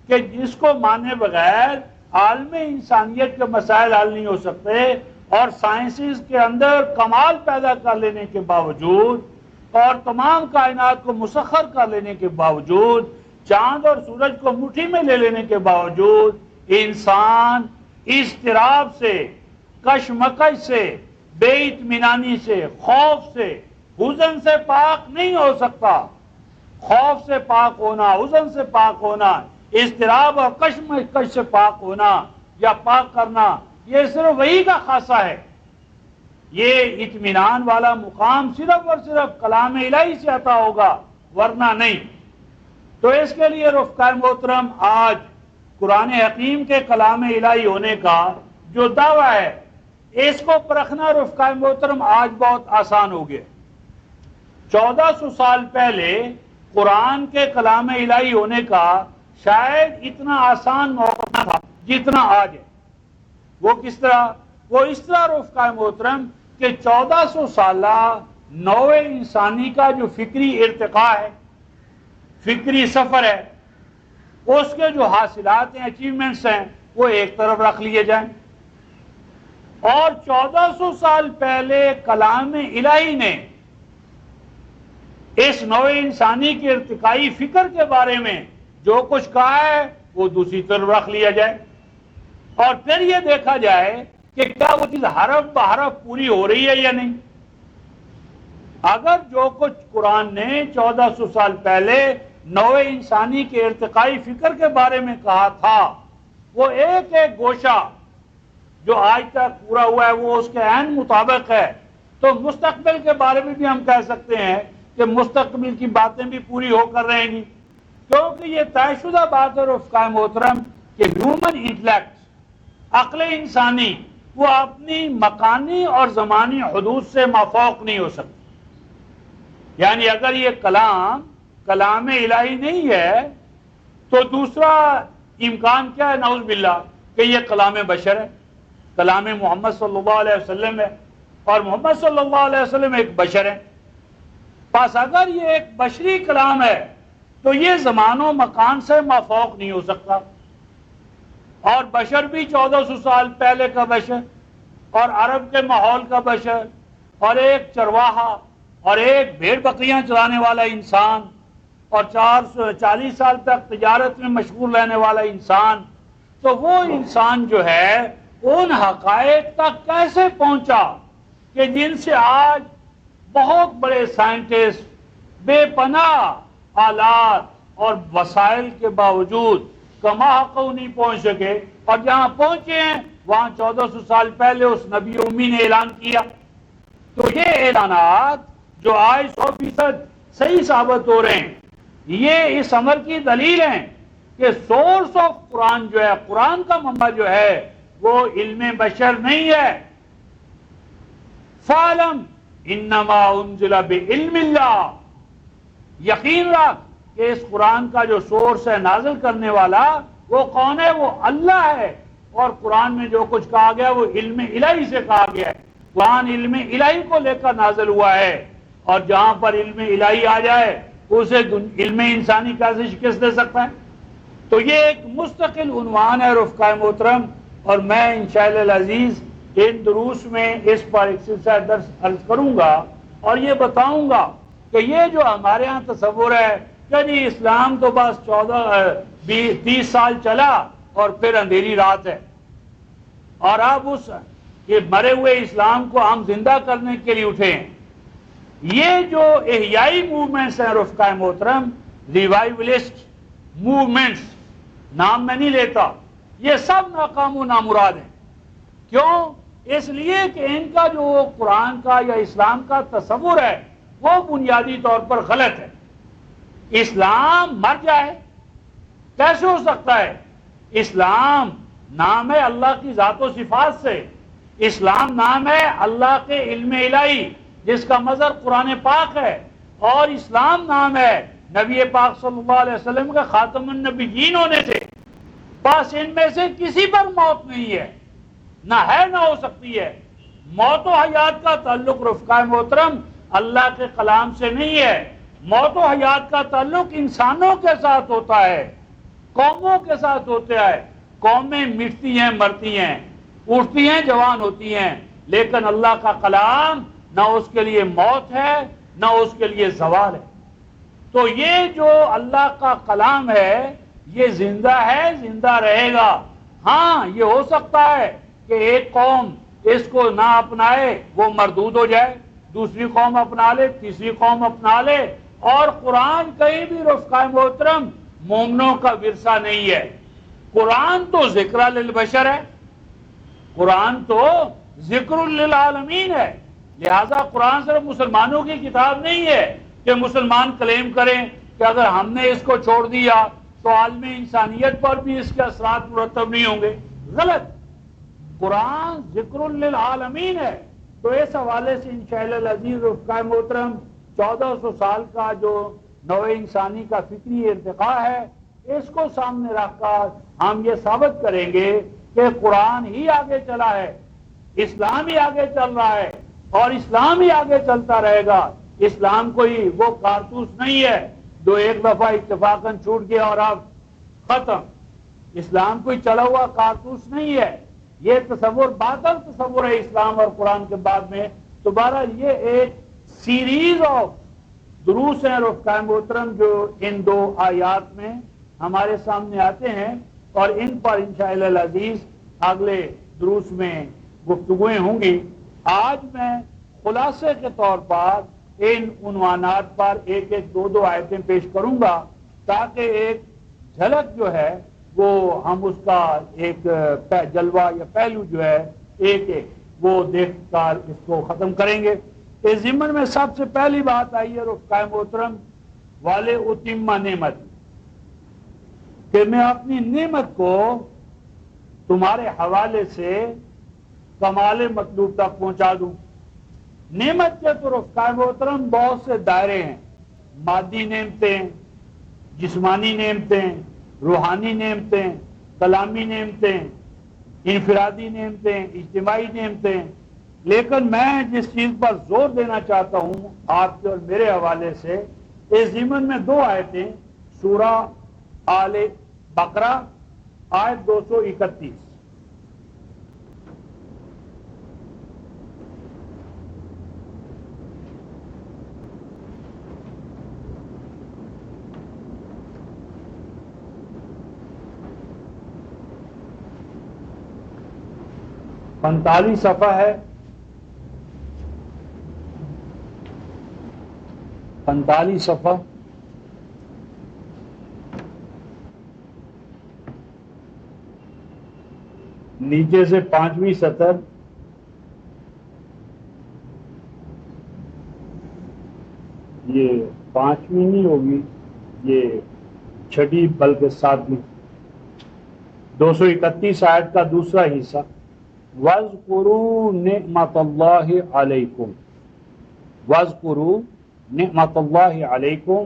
کہ جس کو مانے بغیر عالم انسانیت کے مسائل حل نہیں ہو سکتے، اور سائنسز کے اندر کمال پیدا کر لینے کے باوجود اور تمام کائنات کو مسخر کر لینے کے باوجود، چاند اور سورج کو مٹھی میں لے لینے کے باوجود، انسان اضطراب سے، کشمکش سے، بے اطمینانی سے، خوف سے، حزن سے پاک نہیں ہو سکتا۔ خوف سے پاک ہونا، حزن سے پاک ہونا، اضطراب اور کشمکش سے پاک ہونا یا پاک کرنا، یہ صرف وہی کا خاصہ ہے۔ یہ اطمینان والا مقام صرف اور صرف کلام الہی سے عطا ہوگا، ورنہ نہیں۔ تو اس کے لیے رفقائے محترم، آج قرآن حکیم کے کلام الہی ہونے کا جو دعویٰ ہے، اس کو پرکھنا رفقائے محترم آج بہت آسان ہو گیا۔ 1400 سال پہلے قرآن کے کلام الہی ہونے کا شاید اتنا آسان موقع نہ تھا جتنا آج ہے۔ وہ کس طرح؟ وہ اس طرح رفقائے محترم کہ 1400 سالہ نوع انسانی کا جو فکری ارتقاء ہے، فکری سفر ہے، اس کے جو حاصلات ہیں، اچیومنٹس ہیں، وہ ایک طرف رکھ لیے جائیں، اور 1400 سال پہلے کلام الہی نے اس نوع انسانی کے ارتقائی فکر کے بارے میں جو کچھ کہا ہے وہ دوسری طرف رکھ لیا جائے، اور پھر یہ دیکھا جائے کہ کیا وہ چیز حرف بحرف پوری ہو رہی ہے یا نہیں۔ اگر جو کچھ قرآن نے 1400 سال پہلے نوع انسانی کے ارتقائی فکر کے بارے میں کہا تھا، وہ ایک ایک گوشہ جو آج تک پورا ہوا ہے وہ اس کے عین مطابق ہے، تو مستقبل کے بارے میں بھی ہم کہہ سکتے ہیں کہ مستقبل کی باتیں بھی پوری ہو کر رہیں گی، کیونکہ یہ طے شدہ بات ہے رفقائے محترم کہ ہیومن انٹلیکٹ، عقل انسانی، وہ اپنی مکانی اور زمانی حدود سے مافوق نہیں ہو سکتی۔ یعنی اگر یہ کلام الہی نہیں ہے تو دوسرا امکان کیا ہے؟ نعوذ باللہ کہ یہ کلام بشر ہے، کلام محمد صلی اللہ علیہ وسلم ہے، اور محمد صلی اللہ علیہ وسلم ایک بشر ہے۔ پس اگر یہ ایک بشری کلام ہے تو یہ زمان و مکان سے مافوق نہیں ہو سکتا، اور بشر بھی 1400 سال پہلے کا بشر، اور عرب کے ماحول کا بشر، اور ایک چرواہا اور ایک بھیڑ بکریاں چرانے والا انسان، اور 40 سال تک تجارت میں مشغول رہنے والا انسان، تو وہ انسان جو ہے ان حقائق تک کیسے پہنچا کہ جن سے آج بہت بڑے سائنٹسٹ بے پناہ آلات اور وسائل کے باوجود کما حق نہیں پہنچ سکے، اور جہاں پہنچے ہیں وہاں 1400 سال پہلے اس نبی امی نے اعلان کیا۔ تو یہ اعلانات جو آج 100% صحیح ثابت ہو رہے ہیں، یہ اس امر کی دلیل ہیں کہ سورس آف قرآن جو ہے، قرآن کا منبع جو ہے، وہ علم بشر نہیں ہے۔ فَعْلَمْ إِنَّمَا أُنزِلَ بِعِلْمِ اللَّهِ، یقین رکھ کہ اس قرآن کا جو سورس ہے، نازل کرنے والا، وہ کون ہے؟ وہ اللہ ہے، اور قرآن میں جو کچھ کہا گیا وہ علم الہی سے کہا گیا ہے۔ قرآن علم الہی کو لے کر نازل ہوا ہے، اور جہاں پر علم الہی آ جائے اسے علم انسانی کیسے شکست دے سکتا ہے؟ تو یہ ایک مستقل عنوان ہے رفقائے محترم، اور میں انشاءاللہ العزیز ان دروس میں اس پر ایک سلسلہ درس عرض کروں گا، اور یہ بتاؤں گا کہ یہ جو ہمارے ہاں تصور ہے کہ جی اسلام تو بس 30 سال چلا اور پھر اندھیری رات ہے، اور اب اس یہ مرے ہوئے اسلام کو ہم زندہ کرنے کے لیے اٹھے ہیں۔ یہ جو احیائی موومنٹس ہیں رفقائے محترم، ریوائولسٹ موومنٹس، نام میں نہیں لیتا، یہ سب ناکام و نامراد ہیں۔ کیوں؟ اس لیے کہ ان کا جو قرآن کا یا اسلام کا تصور ہے وہ بنیادی طور پر غلط ہے۔ اسلام مر جائے کیسے ہو سکتا ہے؟ اسلام نام ہے اللہ کی ذات و صفات سے، اسلام نام ہے اللہ کے علم الہی جس کا مظہر قرآن پاک ہے، اور اسلام نام ہے نبی پاک صلی اللہ علیہ وسلم کے خاتم النبیین ہونے سے۔ بس ان میں سے کسی پر موت نہیں ہے، نہ ہے نہ ہو سکتی ہے۔ موت و حیات کا تعلق رفقائے محترم اللہ کے کلام سے نہیں ہے، موت و حیات کا تعلق انسانوں کے ساتھ ہوتا ہے، قوموں کے ساتھ ہوتا ہے۔ قومیں مٹتی ہیں، مرتی ہیں، اٹھتی ہیں، جوان ہوتی ہیں، لیکن اللہ کا کلام نہ اس کے لیے موت ہے نہ اس کے لیے زوال ہے۔ تو یہ جو اللہ کا کلام ہے یہ زندہ ہے، زندہ رہے گا۔ ہاں یہ ہو سکتا ہے کہ ایک قوم اس کو نہ اپنائے، وہ مردود ہو جائے، دوسری قوم اپنا لے، تیسری قوم اپنا لے، اور قرآن کہیں بھی رفقائے محترم مومنوں کا ورثہ نہیں ہے۔ قرآن تو ذکر للبشر ہے، قرآن تو ذکر للعالمین ہے، لہذا قرآن صرف مسلمانوں کی کتاب نہیں ہے کہ مسلمان کلیم کریں کہ اگر ہم نے اس کو چھوڑ دیا تو عالم انسانیت پر بھی اس کے اثرات مرتب نہیں ہوں گے۔ غلط، قرآن ذکر للعالمین ہے۔ تو اس حوالے سے انشاءاللہ العزیز رفقائے محترم 1400 سال کا جو نوع انسانی کا فکری ارتقاء ہے اس کو سامنے رکھ کر ہم یہ ثابت کریں گے کہ قرآن ہی آگے چلا ہے، اسلام ہی آگے چل رہا ہے، اور اسلام ہی آگے چلتا رہے گا۔ اسلام کوئی وہ کارتوس نہیں ہے جو ایک دفعہ اتفاقاً چھوٹ گیا اور اب ختم۔ اسلام کوئی چلا ہوا کارتوس نہیں ہے، یہ تصور باطل تصور ہے اسلام اور قرآن کے بعد میں۔ دوبارہ یہ ایک سیریز آف دروس ہیں رفقائے محترم جو ان دو آیات میں ہمارے سامنے آتے ہیں، اور ان پر انشاءاللہ العزیز اگلے دروس میں گفتگویں ہوں گی۔ آج میں خلاصے کے طور پر ان عنوانات پر ایک ایک دو آیتیں پیش کروں گا تاکہ ایک جھلک جو ہے وہ ہم اس کا ایک جلوہ یا پہلو جو ہے ایک ایک وہ دیکھ کر اس کو ختم کریں گے۔ اس ضمن میں سب سے پہلی بات آئی ہے رفقائے محترم والے اتمہ نعمت، کہ میں اپنی نعمت کو تمہارے حوالے سے کمال مطلوب تک پہنچا دوں۔ نعمت کے تو رفقائے محترم بہت سے دائرے ہیں، مادی نعمتیں، جسمانی نعمتیں، روحانی نعمتیں، کلامی نعمتیں، انفرادی نعمتیں، اجتماعی نعمتیں، لیکن میں جس چیز پر زور دینا چاہتا ہوں آپ کے اور میرے حوالے سے، اس ضمن میں دو آیتیں، سورہ آل بقرہ آیت 231۔ پینتالیس صفحہ ہے، 45 صفحہ، نیچے سے 5ویں سطر، یہ 5ویں نہیں ہوگی، یہ 6 بلکہ 7ویں، 231 آیت کا دوسرا حصہ۔ وَاذْكُرُوا نِعْمَةَ اللَّهِ عَلَيْكُمْ، وَاذْكُرُوا نِعْمَةَ اللَّهِ عَلَيْكُمْ،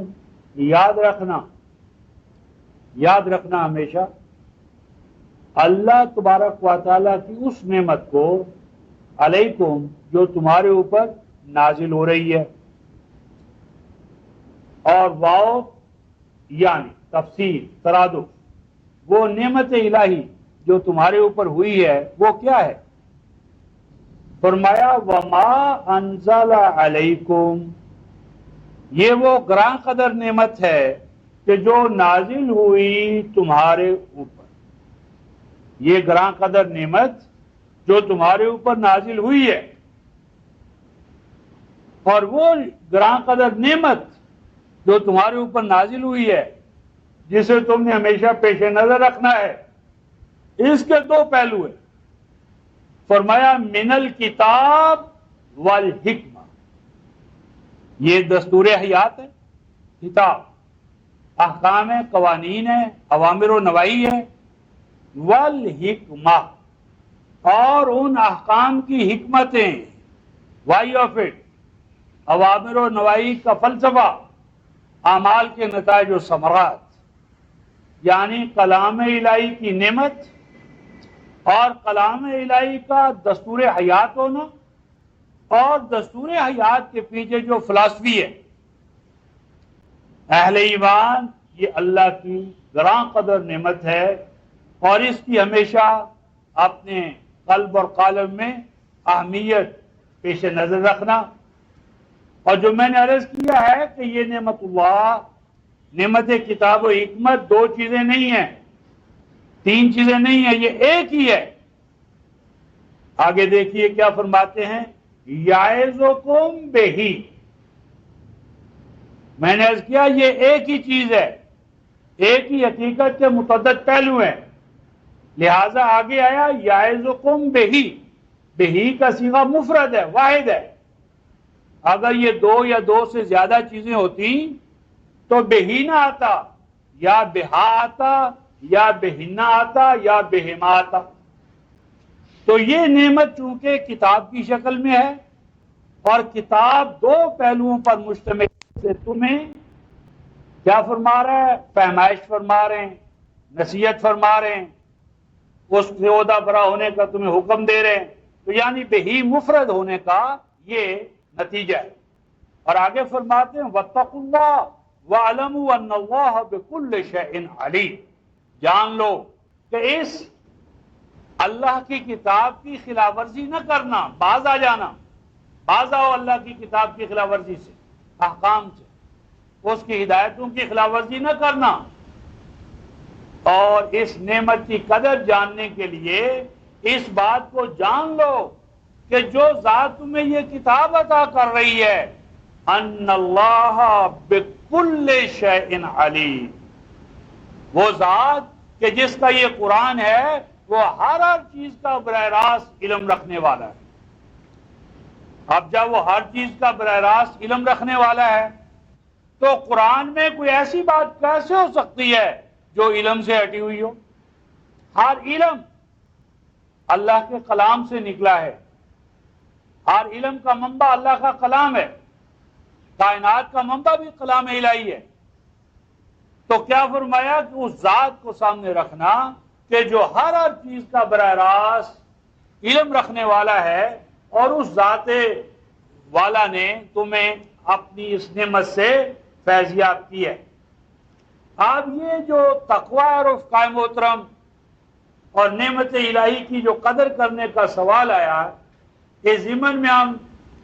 یاد رکھنا ہمیشہ اللہ تبارک و تعالیٰ کی اس نعمت کو علیکم جو تمہارے اوپر نازل ہو رہی ہے، اور واو یعنی تفسیر ترادف، وہ نعمت الہی جو تمہارے اوپر ہوئی ہے وہ کیا ہے؟ فرمایا وما انزل علیکم، یہ وہ گراں قدر نعمت ہے کہ جو نازل ہوئی تمہارے اوپر، یہ گراں قدر نعمت جو تمہارے اوپر نازل ہوئی ہے، اور وہ گراں قدر نعمت جو تمہارے اوپر نازل ہوئی ہے جسے تم نے ہمیشہ پیش نظر رکھنا ہے، اس کے دو پہلو ہیں۔ فرمایا من الکتاب والحکمہ، یہ دستور حیات ہے، کتاب احکام ہے، قوانین ہے، اوامر و نواہی ہے، والحکمہ، اور ان احکام کی حکمتیں، وائی آف اٹ، اوامر و نواہی کا فلسفہ، اعمال کے نتائج و ثمرات، یعنی کلام الہی کی نعمت اور کلام الہی کا دستور حیات ہونا اور دستور حیات کے پیچھے جو فلسفی ہے، اہل ایمان یہ اللہ کی گراں قدر نعمت ہے اور اس کی ہمیشہ اپنے قلب اور قالب میں اہمیت پیش نظر رکھنا۔ اور جو میں نے عرض کیا ہے کہ یہ نعمت اللہ، نعمت کتاب و حکمت دو چیزیں نہیں ہیں، تین چیزیں نہیں ہیں، یہ ایک ہی ہے۔ آگے دیکھیے کیا فرماتے ہیں، یعظکم بہی، میں نے عرض کیا یہ ایک ہی چیز ہے، ایک ہی حقیقت کے متعدد پہلو ہیں، لہذا آگے آیا یعظکم بہی، بہی کا صیغہ مفرد ہے، واحد ہے۔ اگر یہ دو یا دو سے زیادہ چیزیں ہوتی تو بہی نہ آتا، یا بہا آتا، یا بہنہ آتا، یا بہما آتا۔ تو یہ نعمت چونکہ کتاب کی شکل میں ہے اور کتاب دو پہلوؤں پر مشتمل سے تمہیں کیا فرما رہا ہے، پیمائش فرما رہے ہیں، نصیحت فرما رہے ہیں، اس سے عہدہ برا ہونے کا تمہیں حکم دے رہے ہیں، تو یعنی بہی مفرد ہونے کا یہ نتیجہ ہے۔ اور آگے فرماتے ہیں واتقوا اللہ واعلموا ان اللہ بکل شیء علیم، جان لو کہ اس اللہ کی کتاب کی خلاف ورزی نہ کرنا، باز آ جانا، باز آؤ اللہ کی کتاب کی خلاف ورزی سے، احکام سے، اس کی ہدایتوں کی خلاف ورزی نہ کرنا۔ اور اس نعمت کی قدر جاننے کے لیے اس بات کو جان لو کہ جو ذات تمہیں یہ کتاب عطا کر رہی ہے، ان اللہ بکل شیء علیم، وہ ذات کہ جس کا یہ قرآن ہے وہ ہر چیز کا براہ راست علم رکھنے والا ہے۔ اب جب وہ ہر چیز کا براہ راست علم رکھنے والا ہے تو قرآن میں کوئی ایسی بات کیسے ہو سکتی ہے جو علم سے ہٹی ہوئی ہو؟ ہر علم اللہ کے کلام سے نکلا ہے، ہر علم کا منبع اللہ کا کلام ہے، کائنات کا منبع بھی کلام الہی ہے۔ تو کیا فرمایا کہ اس ذات کو سامنے رکھنا کہ جو ہر چیز کا براہ راست علم رکھنے والا ہے، اور اس ذات والا نے تمہیں اپنی اس نعمت سے فیضیاب کی ہے۔ اب یہ جو تقوی اور قائم محترم اور نعمت الہی کی جو قدر کرنے کا سوال آیا، اس ضمن میں ہم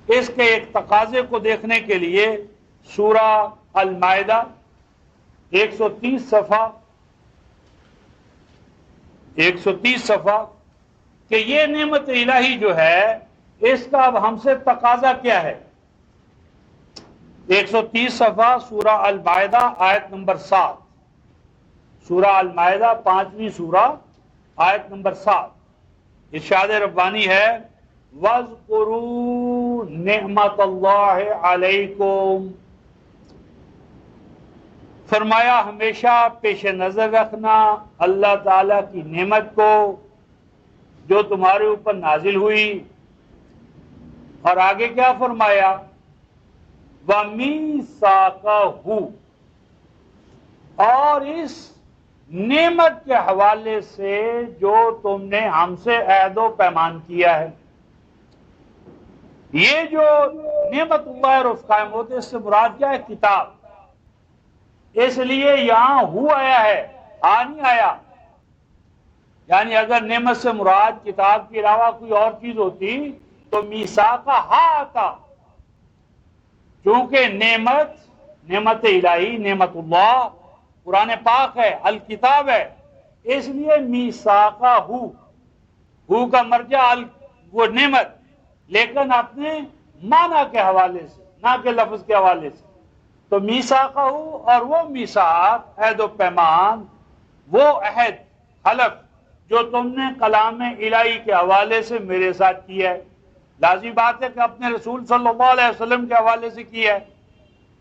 اس کے ایک تقاضے کو دیکھنے کے لیے سورہ المائدہ 130 صفحہ کہ یہ نعمت الہی جو ہے اس کا اب ہم سے تقاضا کیا ہے۔ 130 صفحہ سورہ المائدہ آیت نمبر 7، سورہ المائدہ 5ویں سورہ آیت نمبر 7، ارشاد ربانی ہے وَاذْكُرُوا نِعْمَتَ اللَّهِ عَلَيْكُمْ، فرمایا ہمیشہ پیش نظر رکھنا اللہ تعالیٰ کی نعمت کو جو تمہارے اوپر نازل ہوئی۔ اور آگے کیا فرمایا، وَمِيثَاقَهُ، اور اس نعمت کے حوالے سے جو تم نے ہم سے عہد و پیمان کیا ہے۔ یہ جو نعمت اللہ اور قائم ہوتے اس سے مراد کیا ہے، کتاب، اس لیے یہاں ہو آیا ہے، آ نہیں آیا۔ یعنی اگر نعمت سے مراد کتاب کے علاوہ کوئی اور چیز ہوتی تو میثاق ہا آتا، چونکہ نعمت الہی، نعمت اللہ قرآن پاک ہے، الکتاب ہے، اس لیے میثاق ہو کا مرجع وہ نعمت، لیکن اپنے معنی کے حوالے سے، نہ کہ لفظ کے حوالے سے۔ تو میثاق ہو، اور وہ میثاق عہد و پیمان، وہ عہد حلف جو تم نے کلام الہی کے حوالے سے میرے ساتھ کیا ہے، لازمی بات ہے کہ اپنے رسول صلی اللہ علیہ وسلم کے حوالے سے کیا ہے۔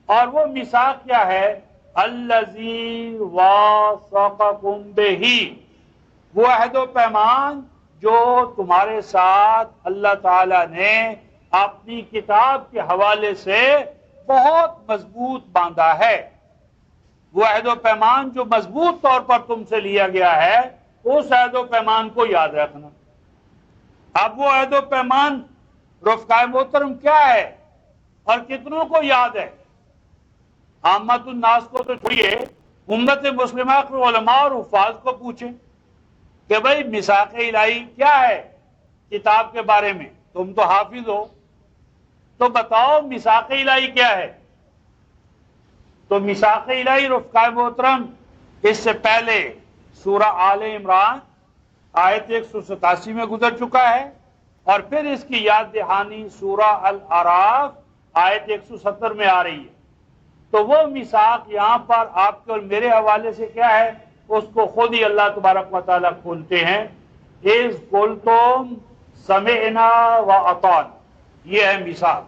اور وہ میثاق کیا ہے، الذی واثقکم بہ، وہ عہد و پیمان جو تمہارے ساتھ اللہ تعالی نے اپنی کتاب کے حوالے سے بہت مضبوط باندھا ہے۔ وہ عہد و پیمان جو مضبوط طور پر تم سے لیا گیا ہے، اس عہد و پیمان کو یاد رکھنا۔ اب وہ عہد و پیمان رفقائے محترم کیا ہے اور کتنوں کو یاد ہے؟ عامت الناس کو تو چھوڑیے، امت مسلمہ کے علماء اور حفاظ کو پوچھیں کہ بھئی میثاق الہی کیا ہے کتاب کے بارے میں، تم تو حافظ ہو تو بتاؤ میثاق الہی کیا ہے؟ تو میثاق الہی رفقائے محترم اس سے پہلے سورہ آل عمران آیت 187 میں گزر چکا ہے، اور پھر اس کی یاد دہانی سورہ الاعراف آیت 170 میں آ رہی ہے۔ تو وہ میثاق یہاں پر آپ کے اور میرے حوالے سے کیا ہے اس کو خود ہی اللہ تبارک و تعالیٰ کھولتے ہیں۔ اِذْ قُلْتُمْ سَمِعْنَا وَأَطَعْنَا، یہ ہے میثاق۔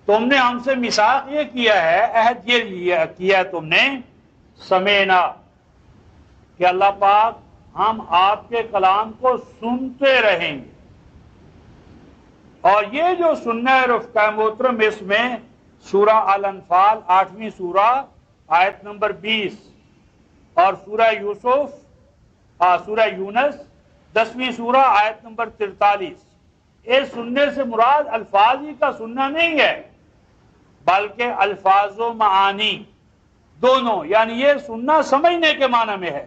تم نے ہم سے میثاق یہ کیا ہے، عہد یہ کیا ہے تم نے، سمعنا، کہ اللہ پاک ہم آپ کے کلام کو سنتے رہیں گے۔ اور یہ جو سننا ہے رفقائے محترم، اس میں سورہ الانفال 8ویں سورہ آیت نمبر 20 اور سورہ یونس 10ویں سورہ آیت نمبر 43، اس سننے سے مراد الفاظ ہی کا سننا نہیں ہے بلکہ الفاظ و معانی دونوں، یعنی یہ سننا سمجھنے کے معنی میں ہے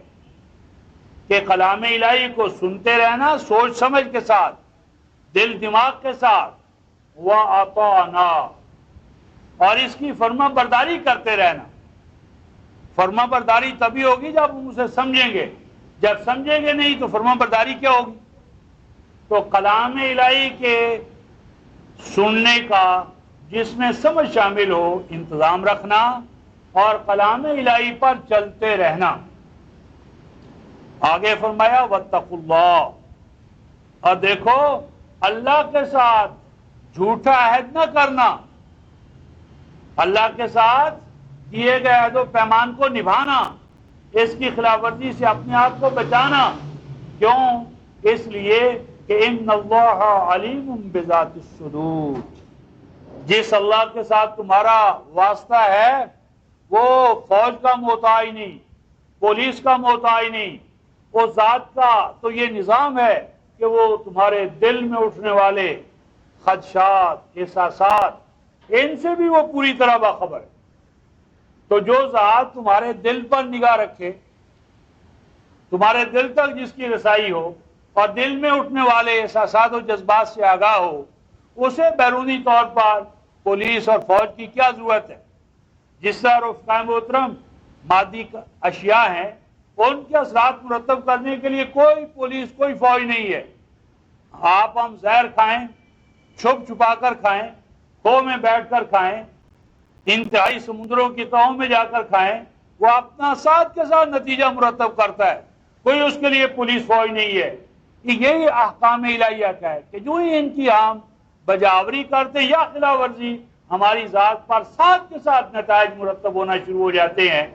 کہ کلام الہی کو سنتے رہنا سوچ سمجھ کے ساتھ، دل دماغ کے ساتھ، وَأَطَعْنَا، اور اس کی فرما برداری کرتے رہنا۔ فرما برداری تبھی ہوگی جب ہم اسے سمجھیں گے، جب سمجھیں گے نہیں تو فرما برداری کیا ہوگی؟ تو کلام الہی کے سننے کا جس میں سمجھ شامل ہو انتظام رکھنا اور کلام الہی پر چلتے رہنا۔ آگے فرمایا واتقوا اللہ، اور دیکھو اللہ کے ساتھ جھوٹا عہد نہ کرنا، اللہ کے ساتھ کیے گئے عہد و پیمان کو نبھانا، اس کی خلاف ورزی سے اپنے آپ کو بچانا۔ کیوں؟ اس لیے کہ ان اللہ علیم بذات الصدور، جس اللہ کے ساتھ تمہارا واسطہ ہے وہ فوج کا محتاج نہیں، پولیس کا محتاج نہیں، وہ ذات کا تو یہ نظام ہے کہ وہ تمہارے دل میں اٹھنے والے خدشات، احساسات، ان سے بھی وہ پوری طرح باخبر ہے۔ تو جو ذات تمہارے دل پر نگاہ رکھے، تمہارے دل تک جس کی رسائی ہو اور دل میں اٹھنے والے احساسات و جذبات سے آگاہ ہو، اسے بیرونی طور پر پولیس اور فوج کی کیا ضرورت ہے؟ جس طرح رفقائے محترم مادی اشیاء ہیں، ان کے اثرات مرتب کرنے کے لیے کوئی پولیس کوئی فوج نہیں ہے۔ آپ ہم زہر کھائیں، چھپ چھپا کر کھائیں، کھو میں بیٹھ کر کھائیں، انتہائی سمندروں کی تہوں میں جا کر کھائیں، وہ اپنا ساتھ کے ساتھ نتیجہ مرتب کرتا ہے، کوئی اس کے لیے پولیس فوج نہیں ہے۔ یہی احکام الہیہ کا ہے کہ جو ہی ان کی ہم بجاوری کرتے یا خلاف ورزی، ہماری ذات پر ساتھ کے ساتھ نتائج مرتب ہونا شروع ہو جاتے ہیں۔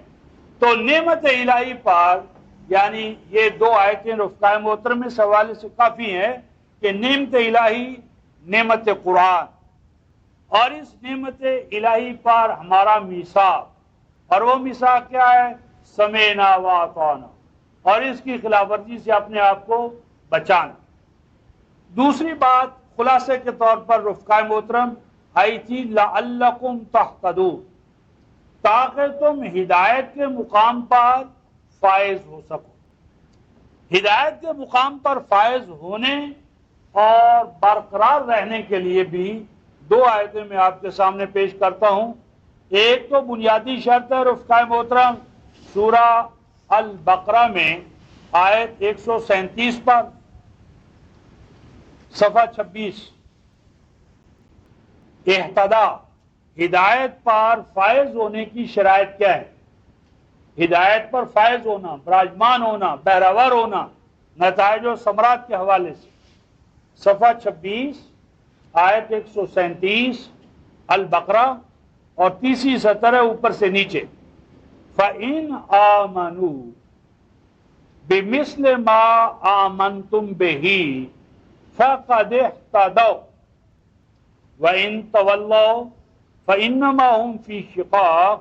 تو نعمت الہی پر، یعنی یہ دو آیتیں رفقائے محترم اس حوالے سے کافی ہیں کہ نعمت الہی، نعمت قرآن، اور اس نعمت الہی پر ہمارا میثاق، اور وہ میثاق کیا ہے؟ سمعنا واطعنا، اور اس کی خلاف ورزی سے اپنے آپ کو بچانا۔ دوسری بات خلاصے کے طور پر رفقائے محترم آئی تھی لعلکم تہتدون، تاکہ تم ہدایت کے مقام پر فائز ہو سکو۔ ہدایت کے مقام پر فائز ہونے اور برقرار رہنے کے لیے بھی دو آیتیں میں آپ کے سامنے پیش کرتا ہوں۔ ایک تو بنیادی شرط ہے رفقائے محترم سورہ البقرہ میں آیت 137 پر، صفحہ 26، اہتدا، ہدایت پر فائز ہونے کی شرائط کیا ہے؟ ہدایت پر فائز ہونا، براجمان ہونا، بہرور ہونا نتائج و ثمرات کے حوالے سے، صفحہ 26 آیت 137 البقرہ، اور تیسری سطر ہے اوپر سے نیچے، فَإِنْ آمَنُوا بِمِثْلِ مَا آمَنْتُمْ بِهِ فَقَدْ اهْتَدَوْا وَإِنْ تَوَلَّوْا فَإِنَّمَا هُمْ فِي شِقَاقٍ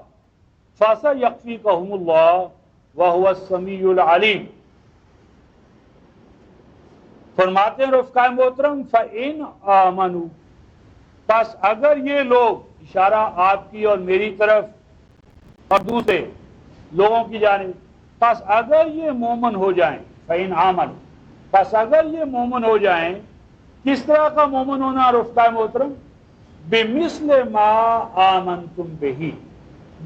فَسَيَكْفِيكَهُمُ اللَّهُ وَهُوَ السَّمِيعُ الْعَلِيمُ۔ فرماتے ہیں رفقائے محترم فَإِنْ آمَنُوا، بس اگر یہ لوگ، اشارہ آپ کی اور میری طرف اور دوسرے لوگوں کی جانب، بس اگر یہ مومن ہو جائیں، فَإِنْ آمَنُوا، بس اگر یہ مومن ہو جائیں، کس طرح کا مومن ہونا رفتہ محترم؟ بِمِثْلِ مَا آمَنْتُمْ بِهِ،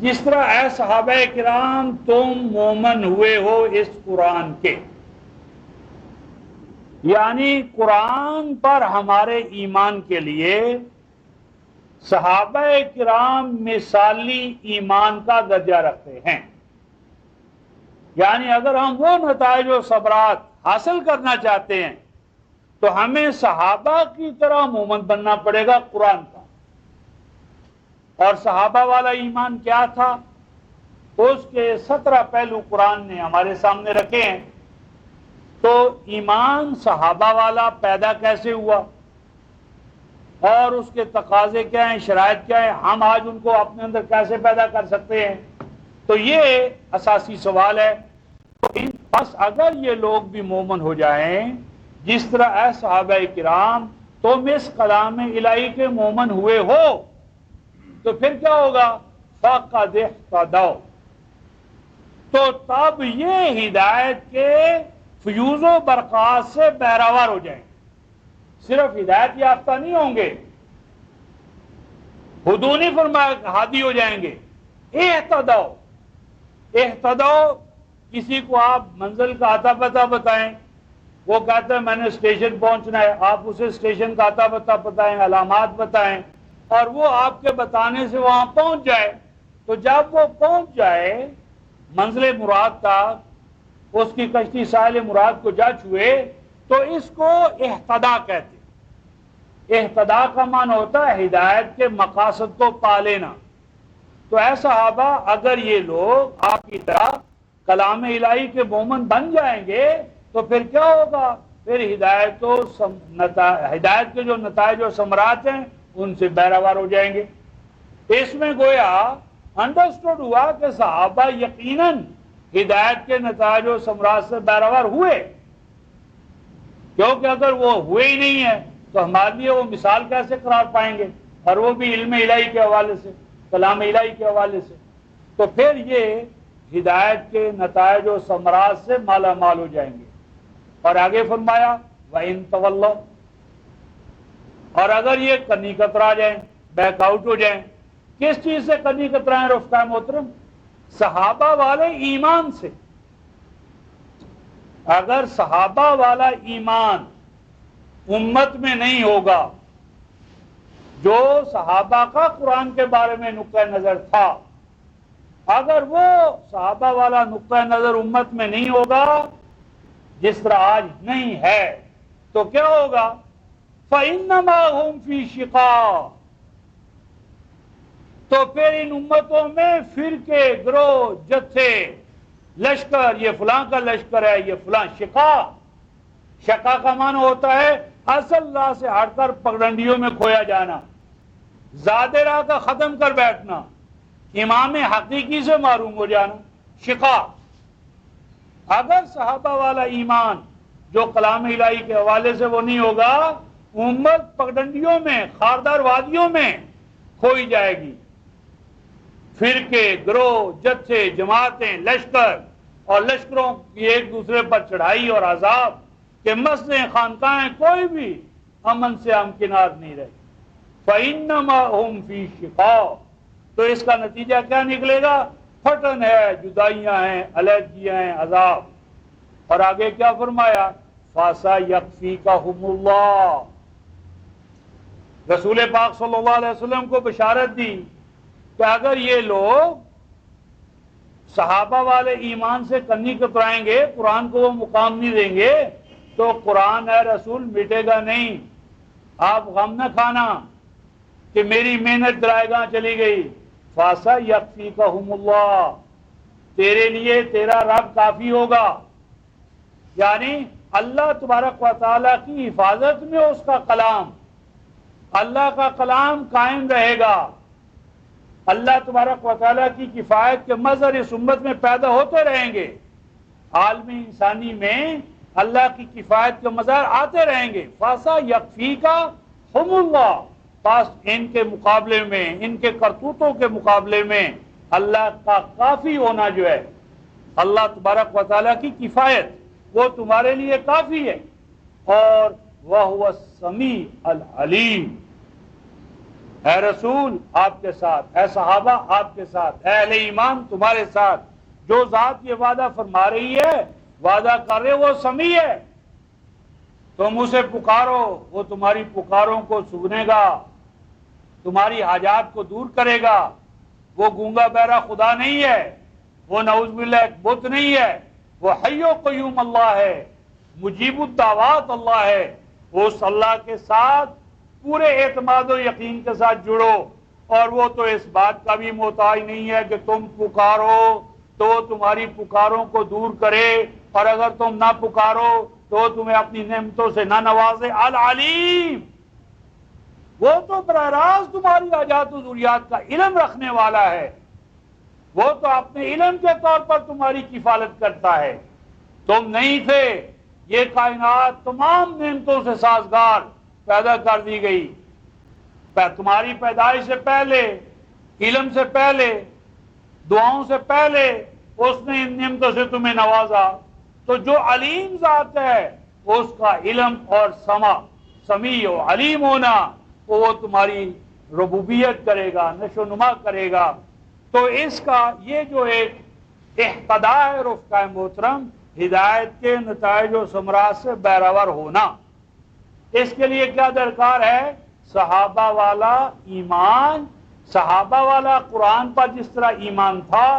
جس طرح اے صحابہ کرام تم مومن ہوئے ہو اس قرآن کے، یعنی قرآن پر ہمارے ایمان کے لیے صحابہ کرام مثالی ایمان کا درجہ رکھتے ہیں، یعنی اگر ہم وہ نتائج و ثمرات حاصل کرنا چاہتے ہیں تو ہمیں صحابہ کی طرح مومن بننا پڑے گا قرآن کا۔ اور صحابہ والا ایمان کیا تھا؟ اس کے 17 پہلو قرآن نے ہمارے سامنے رکھے ہیں۔ تو ایمان صحابہ والا پیدا کیسے ہوا اور اس کے تقاضے کیا ہیں، شرائط کیا ہیں، ہم آج ان کو اپنے اندر کیسے پیدا کر سکتے ہیں؟ تو یہ اساسی سوال ہے۔ بس اگر یہ لوگ بھی مومن ہو جائیں جس طرح اے صحابہ کرام تم اس کلام الہی کے مومن ہوئے ہو، تو پھر کیا ہوگا؟ فَقَدْ اهْتَدَوْا، تو تب یہ ہدایت کے فیوز و برقات سے بہراور ہو جائیں، صرف ہدایت یافتہ نہیں ہوں گے، ہدونی فرمایا ہادی ہو جائیں گے۔ اہتدوا، اہتدوا، کسی کو آپ منزل کا آتا پتہ بتائیں، وہ کہتا ہے میں نے اسٹیشن پہنچنا ہے، آپ اسے اسٹیشن کا آتا پتہ بتائیں، علامات بتائیں، اور وہ آپ کے بتانے سے وہاں پہنچ جائے، تو جب وہ پہنچ جائے منزل مراد تک، اس کی کشتی ساحل مراد کو جا چھوئے، تو اس کو اہتدا کہتے ہیں۔ اہتدا کا معنی ہوتا ہے ہدایت کے مقاصد کو پا لینا۔ تو اے صحابہ اگر یہ لوگ آپ کی طرح کلام الہی کے مومن بن جائیں گے تو پھر کیا ہوگا؟ پھر ہدایت کے جو نتائج و ثمرات ہیں ان سے بہراور ہو جائیں گے۔ اس میں گویا انڈرسٹوڈ ہوا کہ صحابہ یقیناً ہدایت کے نتائج و ثمرات سے بہراور ہوئے، کیونکہ اگر وہ ہوئے ہی نہیں ہیں تو ہمارے لیے وہ مثال کیسے قرار پائیں گے، اور وہ بھی علم الہی کے حوالے سے، کلام الہی کے حوالے سے۔ تو پھر یہ ہدایت کے نتائج و ثمرات سے مالا مال ہو جائیں گے۔ اور آگے فرمایا وَإِن تَوَلَّوْا، اور اگر یہ کنی کترا جائیں، بیک آؤٹ ہو جائیں، کس چیز سے کنی کترائیں رفتہ محترم؟ صحابہ والے ایمان سے۔ اگر صحابہ والا ایمان امت میں نہیں ہوگا، جو صحابہ کا قرآن کے بارے میں نقطہ نظر تھا، اگر وہ صحابہ والا نقطہ نظر امت میں نہیں ہوگا جس طرح آج نہیں ہے، تو کیا ہوگا؟ فَإِنَّمَا هُمْ فِي شِقَاقٍ، تو پھر ان امتوں میں فرقے، گروہ، جتھے، لشکر، یہ فلاں کا لشکر ہے، یہ فلاں، شقا کا معنی ہوتا ہے اصل راہ سے ہٹ کر پگڈنڈیوں میں کھویا جانا، زیادہ راہ کا ختم کر بیٹھنا، امام حقیقی سے معروم ہو جانا، شقاق۔ اگر صحابہ والا ایمان جو کلام الہی کے حوالے سے وہ نہیں ہوگا، امت پگڈنڈیوں میں، خاردار وادیوں میں کھوئی جائے گی، فرقے، گروہ، جتھے، جماعتیں، لشکر، اور لشکروں کی ایک دوسرے پر چڑھائی اور عذاب کہ مسجدیں، خانقاہیں، کوئی بھی امن سے ہمکنار نہیں رہے۔ فَإِنَّمَا هُمْ فِي شِقَاقٍ، تو اس کا نتیجہ کیا نکلے گا؟ پھٹن ہے، جدائیاں ہیں، علیحدگیاں ہیں، عذاب۔ اور آگے کیا فرمایا؟ فَسَيَكْفِيكَهُمُ اللَّهُ، رسول پاک صلی اللہ علیہ وسلم کو بشارت دی کہ اگر یہ لوگ صحابہ والے ایمان سے کنی کترائیں گے، قرآن کو وہ مقام نہیں دیں گے، تو قرآن ہے رسول مٹے گا نہیں۔ آپ غم نہ کھانا کہ میری محنت درائے گاہ چلی گئی۔ فَسَيَكْفِيكَهُمُ اللَّهُ، تیرے لیے تیرا رب کافی ہوگا، یعنی اللہ تبارک و تعالیٰ کی حفاظت میں اس کا کلام، اللہ کا کلام قائم رہے گا، اللہ تبارک و تعالیٰ کی کفایت کے مظہر اس امت میں پیدا ہوتے رہیں گے، عالمی انسانی میں اللہ کی کفایت کے مظہر آتے رہیں گے۔ فَسَيَكْفِيكَهُمُ اللَّهُ، پاس ان کے مقابلے میں، ان کے کرتوتوں کے مقابلے میں اللہ کا کافی ہونا جو ہے، اللہ تبارک و تعالیٰ کی کفایت، وہ تمہارے لیے کافی ہے۔ اور وَهُوَ السَّمِيعُ الْعَلِيمُ، اے رسول آپ کے ساتھ، اے صحابہ آپ کے ساتھ، اے اہل ایمان تمہارے ساتھ، جو ذات یہ وعدہ فرما رہی ہے، وعدہ کر رہے وہ سمیع ہے، تم اسے پکارو، وہ تمہاری پکاروں کو سنے گا، تمہاری حاجات کو دور کرے گا۔ وہ گونگا بہرا خدا نہیں ہے، وہ نعوذ باللہ ایک بت نہیں ہے، وہ حی و قیوم اللہ ہے، مجیب الدعوات اللہ ہے۔ اس اللہ کے ساتھ پورے اعتماد و یقین کے ساتھ جڑو، اور وہ تو اس بات کا بھی محتاج نہیں ہے کہ تم پکارو تو وہ تمہاری پکاروں کو دور کرے، اور اگر تم نہ پکارو تو تمہیں اپنی نعمتوں سے نہ نوازے۔ العلیم، وہ تو براہ راست تمہاری حاجات و ضروریات کا علم رکھنے والا ہے، وہ تو اپنے علم کے طور پر تمہاری کفالت کرتا ہے۔ تم نہیں تھے، یہ کائنات تمام نعمتوں سے سازگار پیدا کر دی گئی، تمہاری پیدائش سے پہلے، علم سے پہلے، دعاؤں سے پہلے اس نے ان نعمتوں سے تمہیں نوازا۔ تو جو علیم ذات ہے اس کا علم اور سمیع و علیم ہونا، وہ تمہاری ربوبیت کرے گا، نشو و نما کرے گا۔ تو اس کا یہ جو ایک اقتداء ہے رفقائے محترم، ہدایت کے نتائج و ثمرات سے بہرور ہونا۔ اس کے لیے کیا درکار ہے؟ صحابہ والا ایمان، صحابہ والا قرآن پر جس طرح ایمان تھا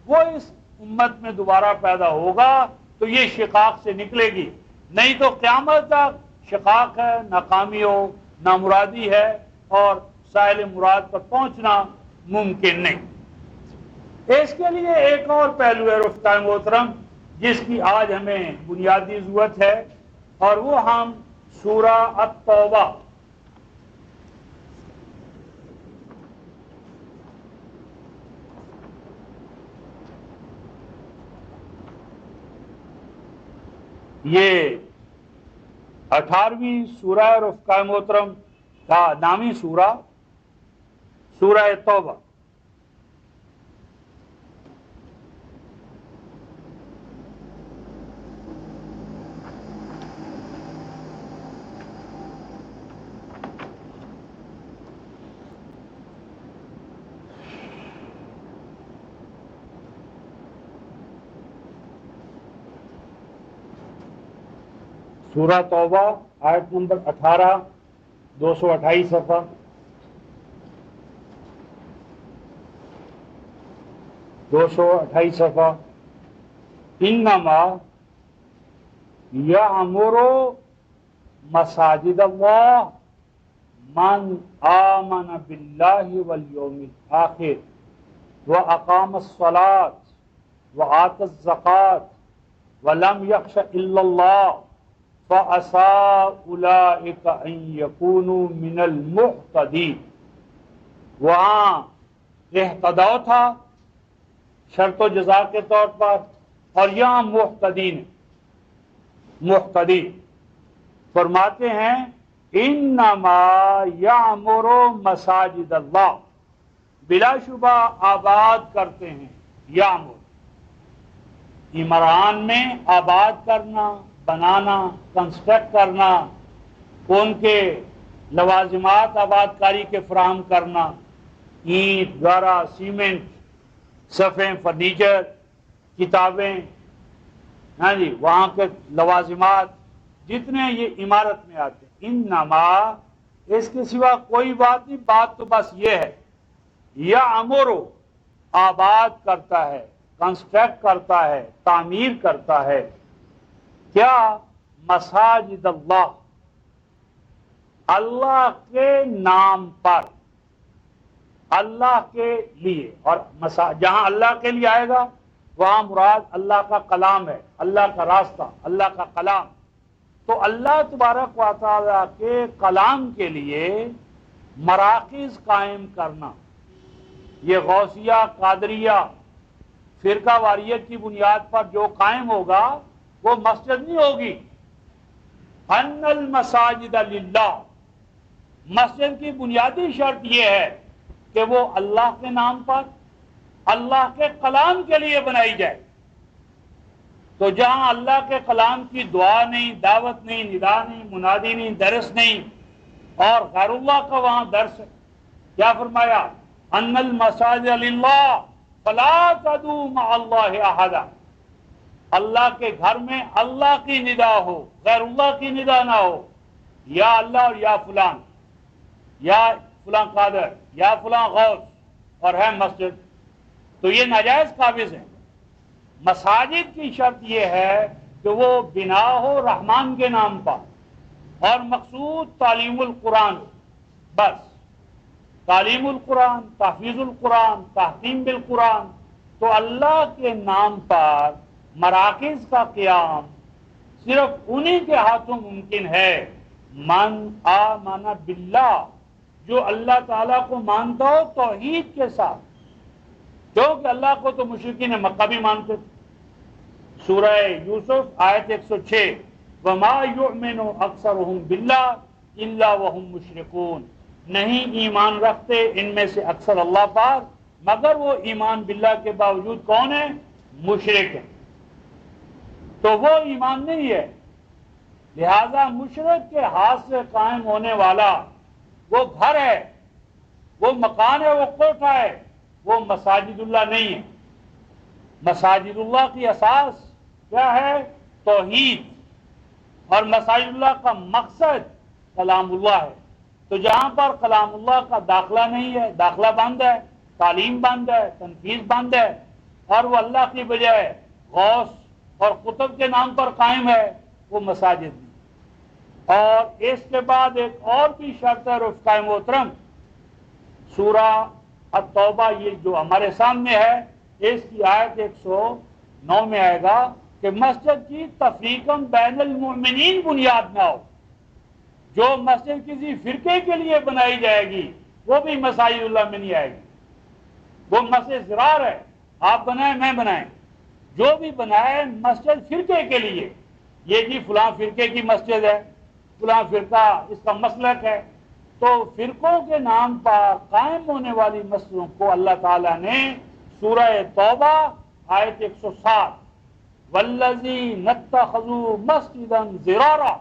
وہ اس امت میں دوبارہ پیدا ہوگا تو یہ شقاق سے نکلے گی، نہیں تو قیامت تک شقاق ہے، ناکامی ہو، نامرادی ہے، اور سائل مراد پر پہنچنا ممکن نہیں۔ اس کے لیے ایک اور پہلو ہے رفقائے محترم جس کی آج ہمیں بنیادی ضرورت ہے، اور وہ ہم سورہ التوبہ یہ 18ویں سورہ رفقائے محترم کا نامی سورہ، سورہ توبہ۔ سورہ توبہ آیت نمبر 18، 228 صفحہ۔ انما یعمر مساجد اللہ من آمن باللہ والیوم الآخر واقام الصلاۃ وآت الزکاۃ ولم یخش الا اللہ فَعَسَىٰ أُولَٰئِكَ أَن يَكُونُوا مِنَ الْمُحْتَدِينَ۔ وہاں اہتداء تھا شرط و جزا کے طور پر، اور یہاں محتدی فرماتے ہیں انما یعمر مساجد اللہ، بلا شبہ آباد کرتے ہیں، یعمر عمران میں آباد کرنا، بنانا، کنسٹرکٹ کرنا، ان کے لوازمات آباد کاری کے فراہم کرنا، اینٹ، گارا، سیمنٹ، صفیں، فرنیچر، کتابیں، ہاں جی، وہاں کے لوازمات جتنے یہ عمارت میں آتے ہیں۔ انما، اس کے سوا کوئی بات نہیں، بات تو بس یہ ہے، یعمر آباد کرتا ہے، کنسٹرکٹ کرتا ہے، تعمیر کرتا ہے، کیا؟ مساجد اللہ، اللہ کے نام پر، اللہ کے لیے۔ اور جہاں اللہ کے لیے آئے گا وہاں مراد اللہ کا کلام ہے، اللہ کا راستہ، اللہ کا کلام۔ تو اللہ تبارک و تعالیٰ کے کلام کے لیے مراکز قائم کرنا، یہ غوثیہ، قادریہ، فرقہ واریت کی بنیاد پر جو قائم ہوگا وہ مسجد نہیں ہوگی۔ ان المساجد للہ، مسجد کی بنیادی شرط یہ ہے کہ وہ اللہ کے نام پر، اللہ کے کلام کے لیے بنائی جائے۔ تو جہاں اللہ کے کلام کی دعا نہیں، دعوت نہیں، ندا نہیں، منادی نہیں، درس نہیں، اور غیر اللہ کا وہاں درس ہے، کیا فرمایا؟ ان المساجد للہ فلا تدعوا مع اللہ احدا، اللہ کے گھر میں اللہ کی ندا ہو، غیر اللہ کی ندا نہ ہو، یا اللہ اور یا فلان، یا فلاں قادر، یا فلاں غوث، اور ہے مسجد، تو یہ ناجائز قابض ہے۔ مساجد کی شرط یہ ہے کہ وہ بنا ہو رحمان کے نام پر، اور مقصود تعلیم القرآن، بس تعلیم القرآن، تحفیظ القرآن، تحکیم بالقرآن۔ تو اللہ کے نام پر مراکز کا قیام صرف انہی کے ہاتھوں ممکن ہے، من آمن باللہ، جو اللہ تعالیٰ کو مانتا ہو توحید کے ساتھ، کیونکہ اللہ کو تو مشرکین مکہ بھی مانتے تھے۔ سورہ یوسف آیت 106، وَمَا يُؤْمِنُ أَكْثَرُهُمْ بِاللَّهِ إِلَّا وَهُمْ مُشْرِكُونَ، نہیں ایمان رکھتے ان میں سے اکثر اللہ پر مگر وہ ایمان باللہ کے باوجود کون ہے؟ مشرک ہے۔ تو وہ ایمان نہیں ہے، لہذا مشرک کے ہاتھ سے قائم ہونے والا وہ گھر ہے، وہ مکان ہے، وہ کوٹھا ہے، وہ مساجد اللہ نہیں ہے۔ مساجد اللہ کی اساس کیا ہے؟ توحید، اور مساجد اللہ کا مقصد کلام اللہ ہے۔ تو جہاں پر کلام اللہ کا داخلہ نہیں ہے، داخلہ بند ہے، تعلیم بند ہے، تنفیذ بند ہے، اور وہ اللہ کی بجائے غوث اور قطب کے نام پر قائم ہے، وہ مساجد نہیں۔ اور اس کے بعد ایک اور بھی شرط ہے رفقائے محترم، سورہ التوبہ، یہ جو ہمارے سامنے ہے، اس کی آیت 109 میں آئے گا کہ مسجد کی تفریقاً بین المؤمنین بنیاد نہ ہو۔ جو مسجد کسی فرقے کے لیے بنائی جائے گی وہ بھی مساجد اللہ میں نہیں آئے گی، وہ مسجد ضرار ہے، آپ بنائیں میں بنائیں، جو بھی بنائے مسجد فرقے کے لیے، یہ جی فلاں فرقے کی مسجد ہے، فلاں فرقہ اس کا مسلک ہے، تو فرقوں کے نام پر قائم ہونے والی مسجدوں کو اللہ تعالیٰ نے سورہ توبہ آیت 107 والذین اتخذوا مسجدا ضرارا،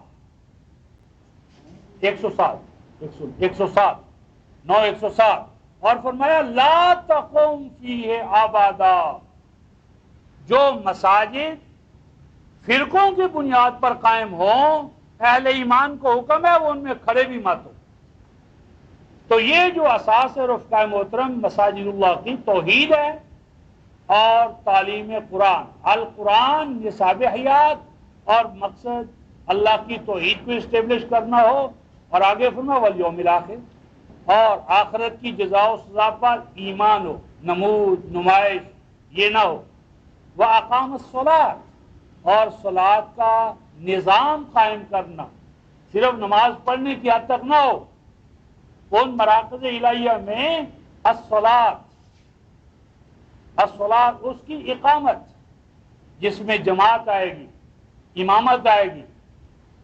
107 اور فرمایا لا تقم فیہ ابدا، جو مساجد فرقوں کی بنیاد پر قائم ہوں، اہل ایمان کو حکم ہے وہ ان میں کھڑے بھی مت ہو۔ تو یہ جو اساس ہے رفقائے محترم مساجد اللہ کی توحید ہے اور تعلیم قرآن، القرآن نصاب حیات، اور مقصد اللہ کی توحید کو اسٹیبلش کرنا ہو، اور آگے فرمایا والیوم الآخر، اور آخرت کی جزا و سزا پر ایمان ہو، نمود نمائش یہ نہ ہو، وَأَقَامَ الصَّلَاةَ، اور صلاۃ کا نظام قائم کرنا، صرف نماز پڑھنے کی حد تک نہ ہو۔ ان مراکز الہیہ میں الصلاۃ اس کی اقامت، جس میں جماعت آئے گی، امامت آئے گی،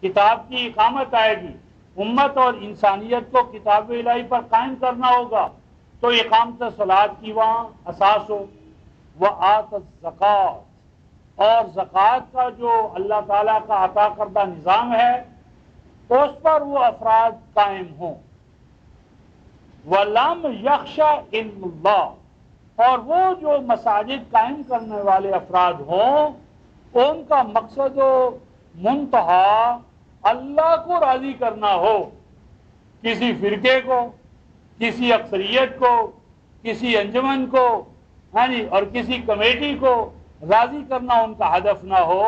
کتاب کی اقامت آئے گی، امت اور انسانیت کو کتاب الہی پر قائم کرنا ہوگا، تو اقامت صلاۃ کی وہاں اساس ہو۔ وآت الزکوٰۃ، اور زکوٰۃ کا جو اللہ تعالیٰ کا عطا کردہ نظام ہے اس پر وہ افراد قائم ہوں۔ وَلَمْ يَخْشَ إِلَّا اللَّهُ، اور وہ جو مساجد قائم کرنے والے افراد ہوں ان کا مقصد و منتہا اللہ کو راضی کرنا ہو، کسی فرقے کو، کسی اکثریت کو، کسی انجمن کو، اور کسی کمیٹی کو راضی کرنا ان کا ہدف نہ ہو۔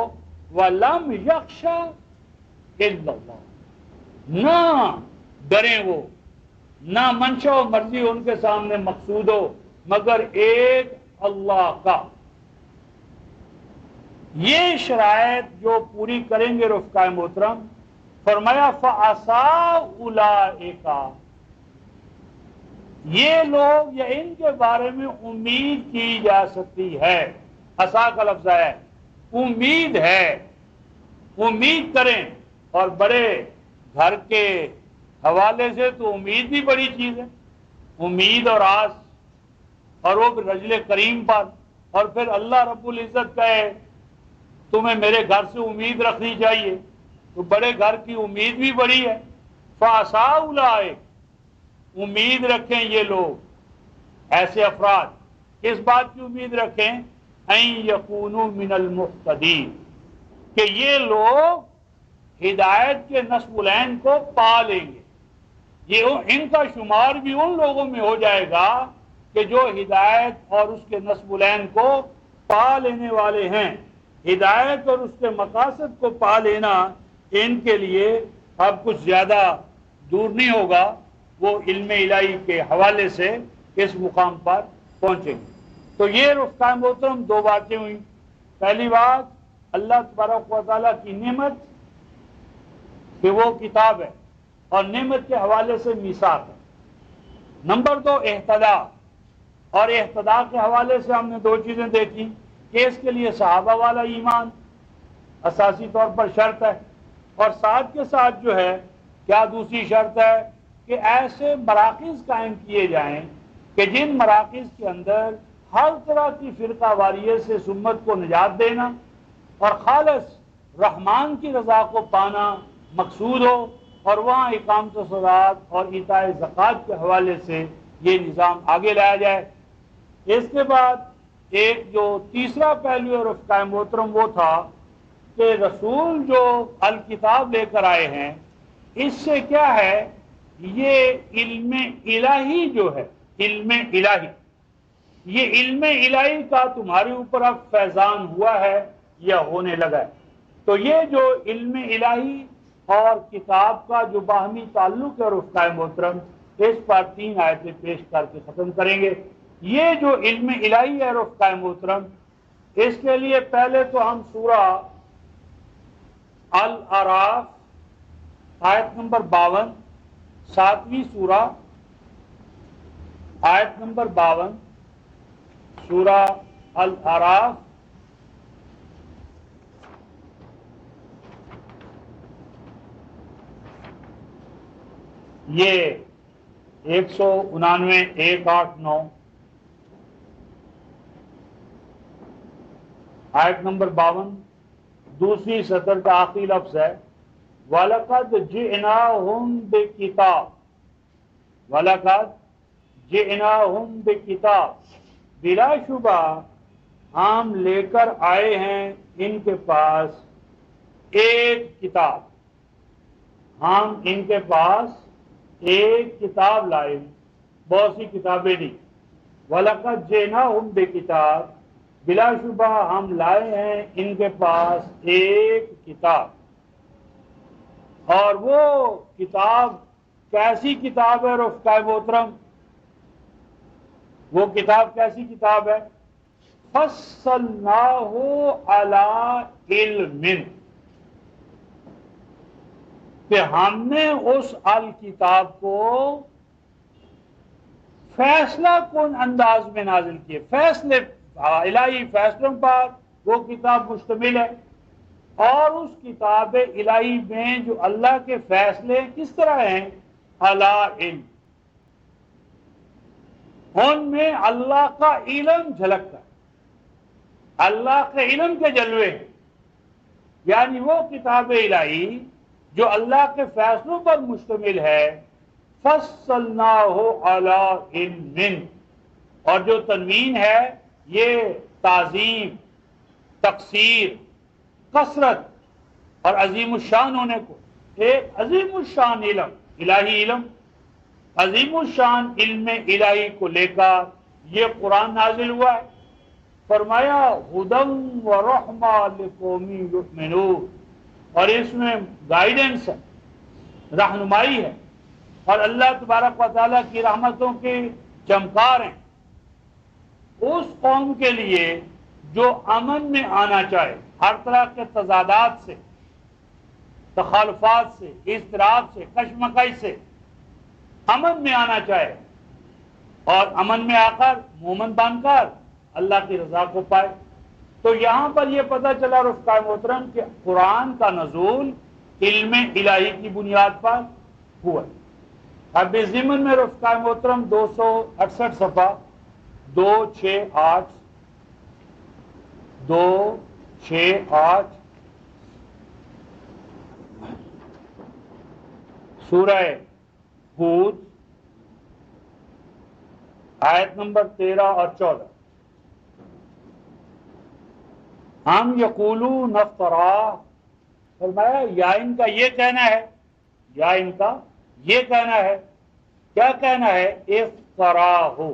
وَلَمْ يَخْشَ إِلَّا اللَّهُ، نہ ڈریں وہ، نہ منشا و مرضی ان کے سامنے مقصود ہو مگر ایک اللہ کا۔ یہ شرائط جو پوری کریں گے رفقائے محترم، فرمایا فَعَسَىٰ أُولَٰئِکَ، یہ لوگ یا ان کے بارے میں امید کی جا سکتی ہے۔ عسیٰ کا لفظ ہے، امید ہے، امید کریں، اور بڑے گھر کے حوالے سے تو امید بھی بڑی چیز ہے، امید اور آس، اور وہ بھی رجل کریم پر، اور پھر اللہ رب العزت کہے تمہیں میرے گھر سے امید رکھنی چاہیے، تو بڑے گھر کی امید بھی بڑی ہے۔ فَعَسَىٰ أُولَٰئِکَ، امید رکھیں یہ لوگ، ایسے افراد کس بات کی امید رکھیں؟ أَن يَكُونُوا مِنَ الْمُهْتَدِينَ، کہ یہ لوگ ہدایت کے نصب العین کو پا لیں گے، یہ ان کا شمار بھی ان لوگوں میں ہو جائے گا کہ جو ہدایت اور اس کے نصب العین کو پا لینے والے ہیں۔ ہدایت اور اس کے مقاصد کو پا لینا ان کے لیے اب کچھ زیادہ دور نہیں ہوگا، وہ علم الہی کے حوالے سے اس مقام پر پہنچیں گے۔ تو یہ رفقائے محترم دو باتیں ہوئیں۔ پہلی بات اللہ تبارک و تعالیٰ کی نعمت کہ وہ کتاب ہے اور نعمت کے حوالے سے میثاق ہے۔ نمبر دو اہتدا، اور اہتدا کے حوالے سے ہم نے دو چیزیں دیکھی کہ اس کے لیے صحابہ والا ایمان اساسی طور پر شرط ہے، اور ساتھ کے ساتھ جو ہے کیا دوسری شرط ہے کہ ایسے مراکز قائم کیے جائیں کہ جن مراکز کے اندر ہر طرح کی فرقہ واریت سے امت کو نجات دینا اور خالص رحمان کی رضا کو پانا مقصود ہو، اور وہاں اقامت الصلاۃ اور ایتاء زکوٰۃ کے حوالے سے یہ نظام آگے لایا جائے۔ اس کے بعد ایک جو تیسرا پہلو ہے رفقائے محترم وہ تھا کہ رسول جو الکتاب لے کر آئے ہیں اس سے کیا ہے، یہ علم الہی جو ہے، علم الہی، یہ علم الہی کا تمہارے اوپر اب فیضان ہوا ہے یا ہونے لگا ہے۔ تو یہ جو علم الہی اور کتاب کا جو باہمی تعلق ہے رفقائے محترم، اس پر 3 آیتیں پیش کر کے ختم کریں گے۔ یہ جو علم الہی ہے رفقائے محترم، اس کے لیے پہلے تو ہم سورہ الاعراف آیت نمبر 52، 7ویں سورہ آیت نمبر 52، سورہ الاعراف یہ 199 189 آیت نمبر 52 دوسری سطر کا آخری لفظ ہے، وَلَقَدْ جِئْنَاهُمْ بِكِتَابٍ، وَلَقَدْ جِئْنَاهُمْ بِكِتَابٍ، بلا شبہ ہم لے کر آئے ہیں ان کے پاس ایک کتاب، ہم ان کے پاس ایک کتاب لائے، بہت سی کتابیں نہیں۔ وَلَقَدْ جِئْنَاهُمْ بِكِتَابٍ، بلا شبہ ہم لائے ہیں ان کے پاس ایک کتاب، اور وہ کتاب کیسی کتاب ہے رفقائے محترم؟ وہ کتاب کیسی کتاب ہے؟ فَصَّلْنَاهُ عَلَىٰ عِلْمٍ، کہ ہم نے اس الکتاب کو فیصلہ کن انداز میں نازل کیے، فیصلے الہی فیصلوں پر وہ کتاب مشتمل ہے، اور اس کتاب الہی میں جو اللہ کے فیصلے کس طرح ہیں؟ علی علم، ان میں اللہ کا علم جھلکتا ہے، اللہ کے علم کے جلوے ہیں، یعنی وہ کتاب الہی جو اللہ کے فیصلوں پر مشتمل ہے۔ فَصَّلْنَاهُ عَلَىٰ عِلْمٍ، اور جو تنوین ہے یہ تعظیم، تقصیر، کثرت اور عظیم الشان ہونے کو، ایک عظیم الشان علم، الہی علم، عظیم الشان علم الہی کو لے کر یہ قرآن نازل ہوا ہے۔ فرمایا ہدی ورحمہ لقوم یؤمنون، اور اس میں گائیڈنس ہے، رہنمائی ہے، اور اللہ تبارک و تعالیٰ کی رحمتوں کے چمکار ہیں اس قوم کے لیے جو امن میں آنا چاہے، ہر طرح کے تضادات سے، تخالفات سے، اضطراب سے، کشمکش سے امن میں آنا چاہے، اور امن میں آ کر مومن بن کر اللہ کی رضا کو پائے۔ تو یہاں پر یہ پتہ چلا رفقائے محترم کہ قرآن کا نزول علم الہی کی بنیاد پر ہوا، اب ضمن میں رفقائے محترم 268 صفحہ 268 سورہ ہود آیت نمبر 13 اور 14. ہم یقولون افترا، فرمایا یا ان کا یہ کہنا ہے، یا ان کا یہ کہنا ہے، کیا کہنا ہے؟ افترا ہو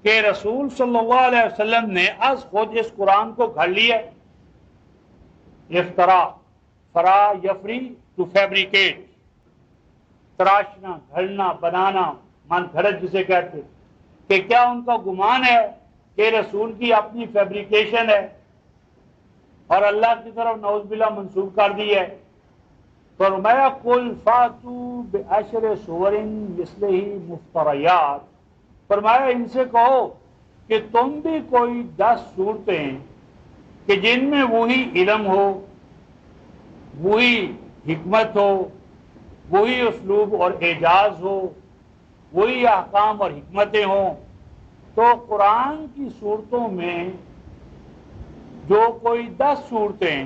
کہ رسول صلی اللہ علیہ وسلم نے از خود اس قرآن کو گھڑ لیا. افترا، فرا یفری، ٹو فیبریکیٹ، تراشنا، گھڑنا، بنانا، من گھڑت جسے کہتے، کہ کیا ان کا گمان ہے کہ رسول کی اپنی فیبریکیشن ہے اور اللہ کی طرف نعوذ باللہ منسوب کر دی ہے؟ فرمایا قل فاتو بعشر سور مثلہ مفتریات، فرمایا ان سے کہو کہ تم بھی کوئی 10 صورتیں کہ جن میں وہی علم ہو، وہی حکمت ہو، وہی اسلوب اور اعجاز ہو، وہی احکام اور حکمتیں ہوں، تو قرآن کی صورتوں میں جو کوئی 10 صورتیں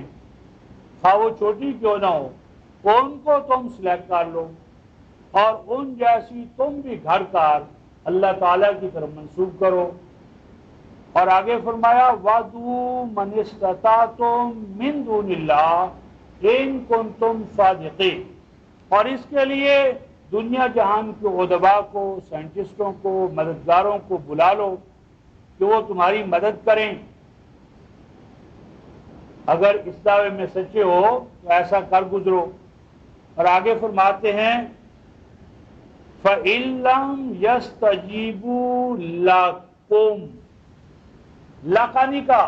خواہ وہ چھوٹی کیوں نہ ہو ان کو تم سلیکٹ کر لو اور ان جیسی تم بھی گھڑ کر اللہ تعالیٰ کی طرف منسوب کرو. اور آگے فرمایا وَدُوا مَنِ اسْتَطَعْتُم مِّن دُونِ اللَّهِ إِن كُنتُمْ صَادِقِينَ، اور اس کے لیے دنیا جہان کے ادباء کو، سائنٹسٹوں کو، مددگاروں کو بلا لو کہ وہ تمہاری مدد کریں اگر اس دعوے میں سچے ہو تو ایسا کر گزرو. اور آگے فرماتے ہیں فَإِن لَّمْ يَسْتَجِيبُوا لَكُمْ، لَقَنِ کا،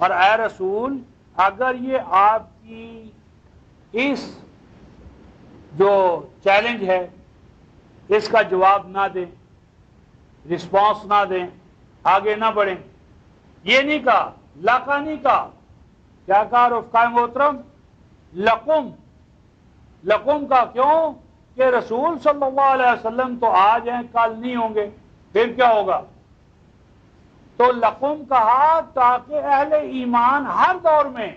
اور اے رسول اگر یہ آپ کی اس جو چیلنج ہے اس کا جواب نہ دیں، رسپانس نہ دیں، آگے نہ بڑھیں، یہ نہیں کہا، لاقانی کا، کیا کہا رفقائے محترم؟ لقم، لقم کا، کیوں کہ رسول صلی اللہ علیہ وسلم تو آج ہیں، کل نہیں ہوں گے، پھر کیا ہوگا؟ تو لقم کہا تاکہ اہل ایمان ہر دور میں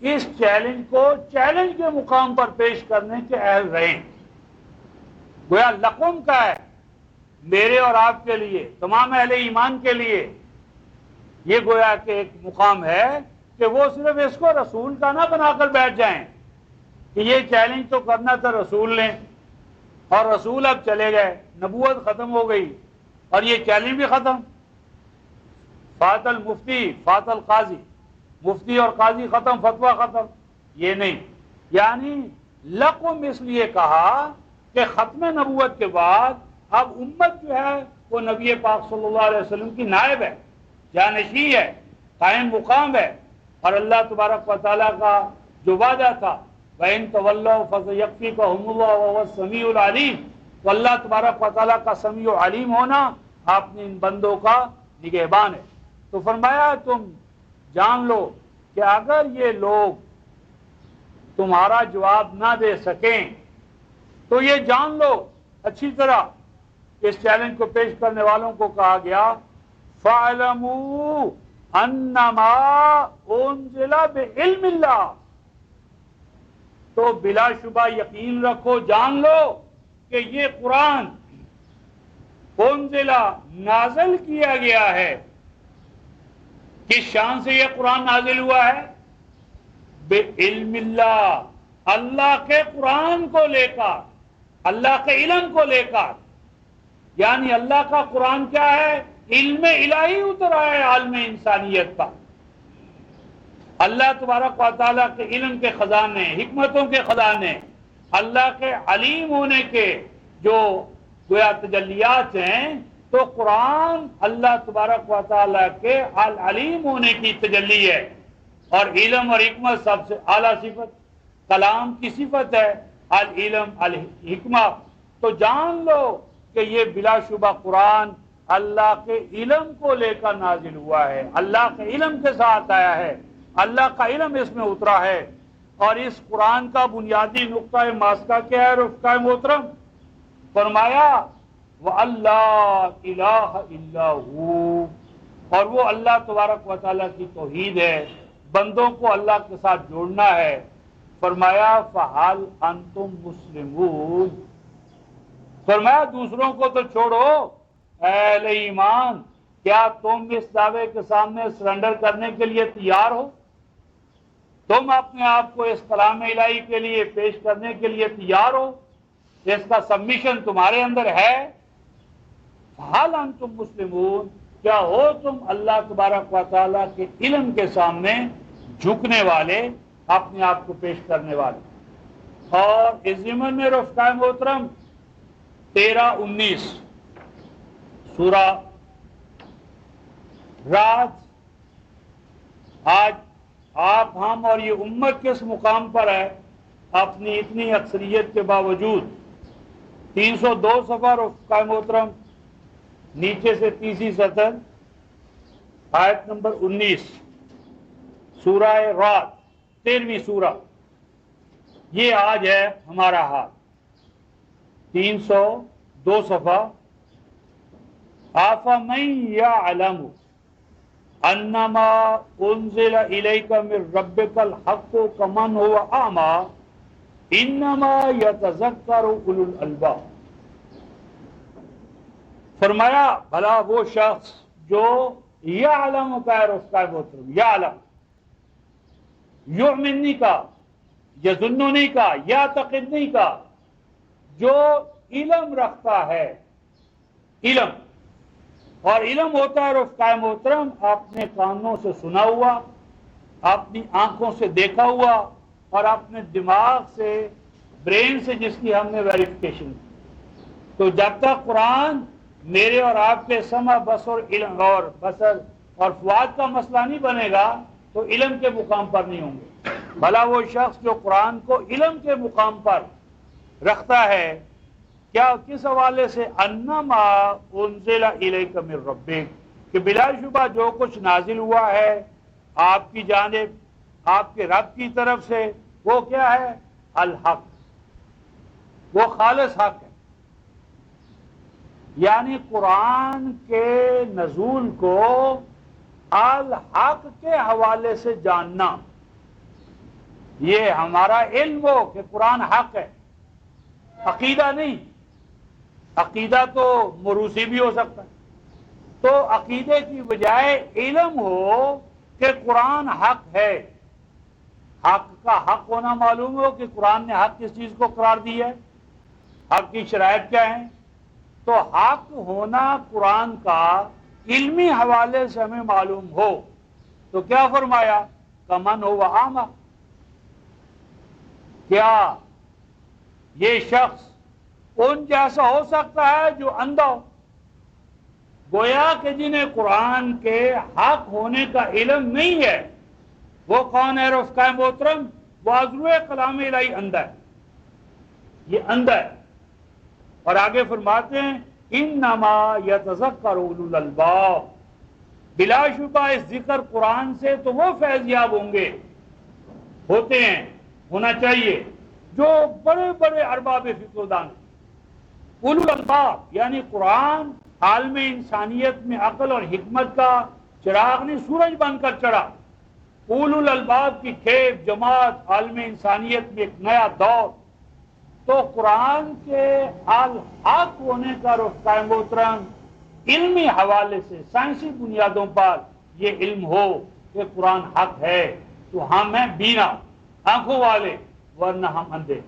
اس چیلنج کو چیلنج کے مقام پر پیش کرنے کے اہل رہیں. گویا لقم کا ہے میرے اور آپ کے لیے، تمام اہل ایمان کے لیے، یہ گویا کہ ایک مقام ہے کہ وہ صرف اس کو رسول کا نہ بنا کر بیٹھ جائیں کہ یہ چیلنج تو کرنا تھا رسول نے اور رسول اب چلے گئے، نبوت ختم ہو گئی اور یہ چیلنج بھی ختم، فات المفتی فات القاضی، مفتی اور قاضی ختم، فتویٰ ختم، یہ نہیں. یعنی لقم اس لیے کہا کہ ختم نبوت کے بعد اب امت جو ہے وہ نبی پاک صلی اللہ علیہ وسلم کی نائب ہے، جانشین ہے، قائم مقام ہے. اور اللہ تبارک و تعالیٰ کا جو وعدہ تھا وَإِن تَوَلَّوْا فَسَيَكْفِيكَهُمُ اللَّهُ وَهُوَ السَّمِيعُ الْعَلِيمُ، تو اللہ تبارک و تعالیٰ کا سمیع و علیم ہونا اپنے ان بندوں کا نگہبان ہے. تو فرمایا تم جان لو کہ اگر یہ لوگ تمہارا جواب نہ دے سکیں تو یہ جان لو اچھی طرح، اس چیلنج کو پیش کرنے والوں کو کہا گیا فَاعْلَمُوا أَنَّمَا أُنزِلَ بِعِلْمِ اللَّهِ، تو بلا شبہ یقین رکھو، جان لو کہ یہ قرآن انزلہ نازل کیا گیا ہے. کس شان سے یہ قرآن نازل ہوا ہے؟ بعلم اللہ، اللہ کے قرآن کو لے کر، اللہ کے علم کو لے کر. یعنی اللہ کا قرآن کیا ہے؟ علم الہی اترا ہے عالم انسانیت پر. اللہ تبارک و تعالیٰ کے علم کے خزانے، حکمتوں کے خزانے، اللہ کے علیم ہونے کے جو گویا تجلیات ہیں، تو قرآن اللہ تبارک و تعالیٰ کے العلیم ہونے کی تجلی ہے. اور علم اور حکمت سب سے اعلیٰ صفت، کلام کی صفت ہے العلم الحکمہ. تو جان لو کہ یہ بلا شبہ قرآن اللہ کے علم کو لے کر نازل ہوا ہے، اللہ کے علم کے ساتھ آیا ہے، اللہ کا علم اس میں اترا ہے. اور اس قرآن کا بنیادی نقطہ ماسکہ کیا ہے رفقائے محترم؟ فرمایا وَأَلَّا إِلَٰهَ إِلَّا هُوَ، اور وہ اللہ تبارک و تعالیٰ کی توحید ہے، بندوں کو اللہ کے ساتھ جوڑنا ہے۔ فرمایا فَحَلْ أَنْتُمْ مُسْلِمُونَ، فرمایا دوسروں کو تو چھوڑو، اے اہل ایمان کیا تم اس دعوے کے سامنے سرنڈر کرنے کے لیے تیار ہو؟ تم اپنے آپ کو اس کلام الہی کے لیے پیش کرنے کے لیے تیار ہو؟ اس کا سبمیشن تمہارے اندر ہے؟ فَحَلْ أَنْتُمْ مُسْلِمُونَ، کیا ہو تم اللہ تبارک و تعالیٰ کے علم کے سامنے جھکنے والے، اپنے آپ کو پیش کرنے والے؟ اور اس ضمن میں رفقائے محترم 13-19 سورہ رات، آج آپ ہم اور یہ امت کس مقام پر ہے اپنی اتنی اکثریت کے باوجود؟ 302 صفحہ رفقائے محترم، نیچے سے تیسری سطر، آیت نمبر 19، سورہ رات 13ویں سورہ، یہ آج ہے ہمارا حال۔ 302 صفحہ، أَفَمَن يَعْلَمُ أَنَّمَا أُنزِلَ إِلَيْكَ مِن رَّبِّكَ الْحَقُّ كَمَنْ هُوَ أَعْمَىٰ إِنَّمَا يَتَذَكَّرُ أُولُو الْأَلْبَابِ، فرمایا بھلا وہ شخص جو یعلم کا رفقائے محترم، یعلم، یؤمن نہیں کا، یظن نہیں کا، یعتقد نہیں کا، جو علم رکھتا ہے، علم، اور علم ہوتا ہے رفقائے محترم اپنے کانوں سے سنا ہوا، اپنی آنکھوں سے دیکھا ہوا، اور اپنے دماغ سے، برین سے جس کی ہم نے ویریفیکیشن کی۔ تو جب تک قرآن میرے اور آپ کے سمع بصر علم اور بصر اور فؤاد کا مسئلہ نہیں بنے گا تو علم کے مقام پر نہیں ہوں گے۔ بھلا وہ شخص جو قرآن کو علم کے مقام پر رکھتا ہے، کیا کس حوالے سے؟ انما انزل الیک من ربک، کہ بلا شبہ جو کچھ نازل ہوا ہے آپ کی جانب، آپ کے رب کی طرف سے، وہ کیا ہے؟ الحق، وہ خالص حق ہے۔ یعنی قرآن کے نزول کو الحق کے حوالے سے جاننا، یہ ہمارا علم ہو کہ قرآن حق ہے، عقیدہ نہیں۔ عقیدہ تو موروثی بھی ہو سکتا ہے، تو عقیدے کی بجائے علم ہو کہ قرآن حق ہے۔ حق کا حق ہونا معلوم ہو کہ قرآن نے حق کس چیز کو قرار دی ہے، حق کی شرائط کیا ہیں، تو حق ہونا قرآن کا علمی حوالے سے ہمیں معلوم ہو تو کیا فرمایا؟ کمن ہو وعامہ، کیا یہ شخص ان جیسا ہو سکتا ہے جو اندھا ہو؟ گویا کہ جنہیں قرآن کے حق ہونے کا علم نہیں ہے وہ کون ہے رفقائے محترم؟ وہ عذرو کلام الہی اندھا ہے، یہ اندھا ہے۔ اور آگے فرماتے ہیں انما یتذکر اولو الالباب، بلا شبہ اس ذکر قرآن سے تو وہ فیض یاب ہوں گے، ہوتے ہیں، ہونا چاہیے، جو بڑے بڑے ارباب فکر و دان۔ اولو الالباب یعنی قرآن عالم انسانیت میں عقل اور حکمت کا چراغ نہیں، سورج بن کر چڑھا۔ اولو الالباب کی کھیپ جماعت عالم انسانیت میں ایک نیا دور۔ تو قرآن کے الحق ہونے کا رفقائے محترم علمی حوالے سے، سائنسی بنیادوں پر یہ علم ہو کہ قرآن حق ہے تو ہم ہیں بینا، آنکھوں والے، ورنہ ہم اندھے۔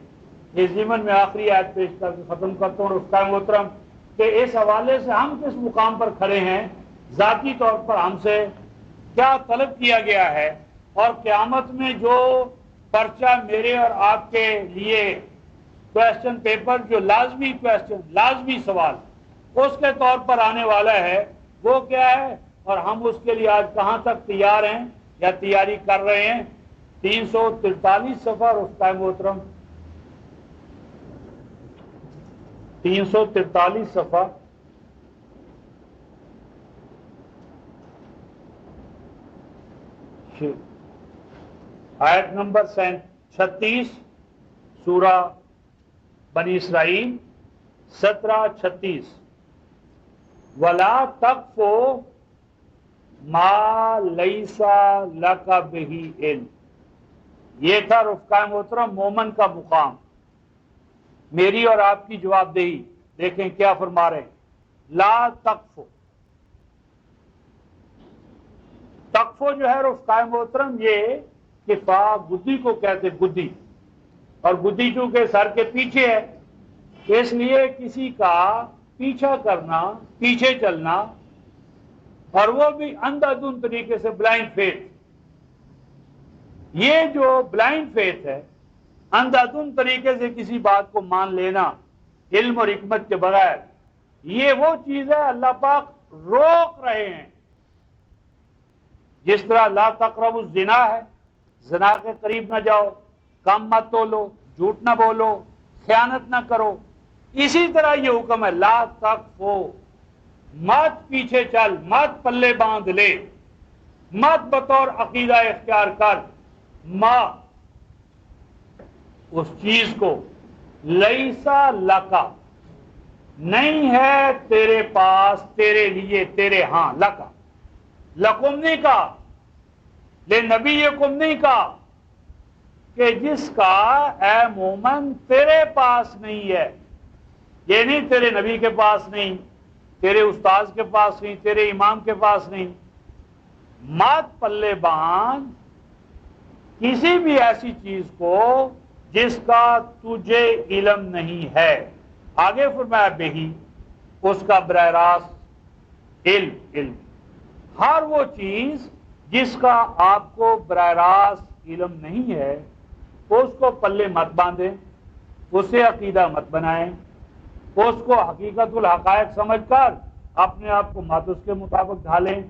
اس ضمن میں آخری آیت پیش کر کے ختم کرتا ہوں رفقائے محترم کہ اس حوالے سے ہم کس مقام پر کھڑے ہیں، ذاتی طور پر ہم سے کیا طلب کیا گیا ہے، اور قیامت میں جو پرچہ میرے اور آپ کے لیے کویسچن پیپر، جو لازمی کویسچن، لازمی سوال اس کے طور پر آنے والا ہے، وہ کیا ہے، اور ہم اس کے لیے آج کہاں تک تیار ہیں یا تیاری کر رہے ہیں؟ 343 صفحہ رفقائے محترم، 343 صفحہ، آیت نمبر 36 سورہ بنی اسرائیل 17-36 وَلَا تَقْفُ مَا لَيْسَ لَكَ بِهِ عِلْم۔ یہ تھا رفقائے محترم مومن کا مقام، میری اور آپ کی جواب دہی۔ دیکھیں کیا فرما رہے ہیں، لا تقف۔ تقف جو ہے رفقائے محترم یہ کفا گدی کو کہتے، گدی، اور گدی چونکہ سر کے پیچھے ہے، اس لیے کسی کا پیچھا کرنا، پیچھے چلنا، اور وہ بھی اندھا دھند طریقے سے، بلائنڈ فیتھ۔ یہ جو بلائنڈ فیتھ ہے، اندھا دھند طریقے سے کسی بات کو مان لینا علم اور حکمت کے بغیر، یہ وہ چیز ہے اللہ پاک روک رہے ہیں۔ جس طرح لا تقربوا الزنا ہے، زنا کے قریب نہ جاؤ، کم مت تولو، جھوٹ نہ بولو، خیانت نہ کرو، اسی طرح یہ حکم ہے لا تقفو، مت پیچھے چل، مت پلے باندھ لے، مت بطور عقیدہ اختیار کر ما اس چیز کو لیسا لکا نہیں ہے تیرے پاس، تیرے لیے، تیرے ہاں، لکا لکم نہیں کہا، لے نبی یکم نہیں کہا کہ جس کا اے مومن تیرے پاس نہیں ہے، یہ نہیں تیرے نبی کے پاس نہیں، تیرے استاذ کے پاس نہیں، تیرے امام کے پاس نہیں، مات پلے باندھ کسی بھی ایسی چیز کو جس کا تجھے علم نہیں ہے۔ آگے فرمایا بہی، اس کا براہ راست علم، ہر وہ چیز جس کا آپ کو براہ راست علم نہیں ہے اس کو پلے مت باندھیں، اسے عقیدہ مت بنائیں، اس کو حقیقت الحقائق سمجھ کر اپنے آپ کو مت اس کے مطابق ڈھالیں۔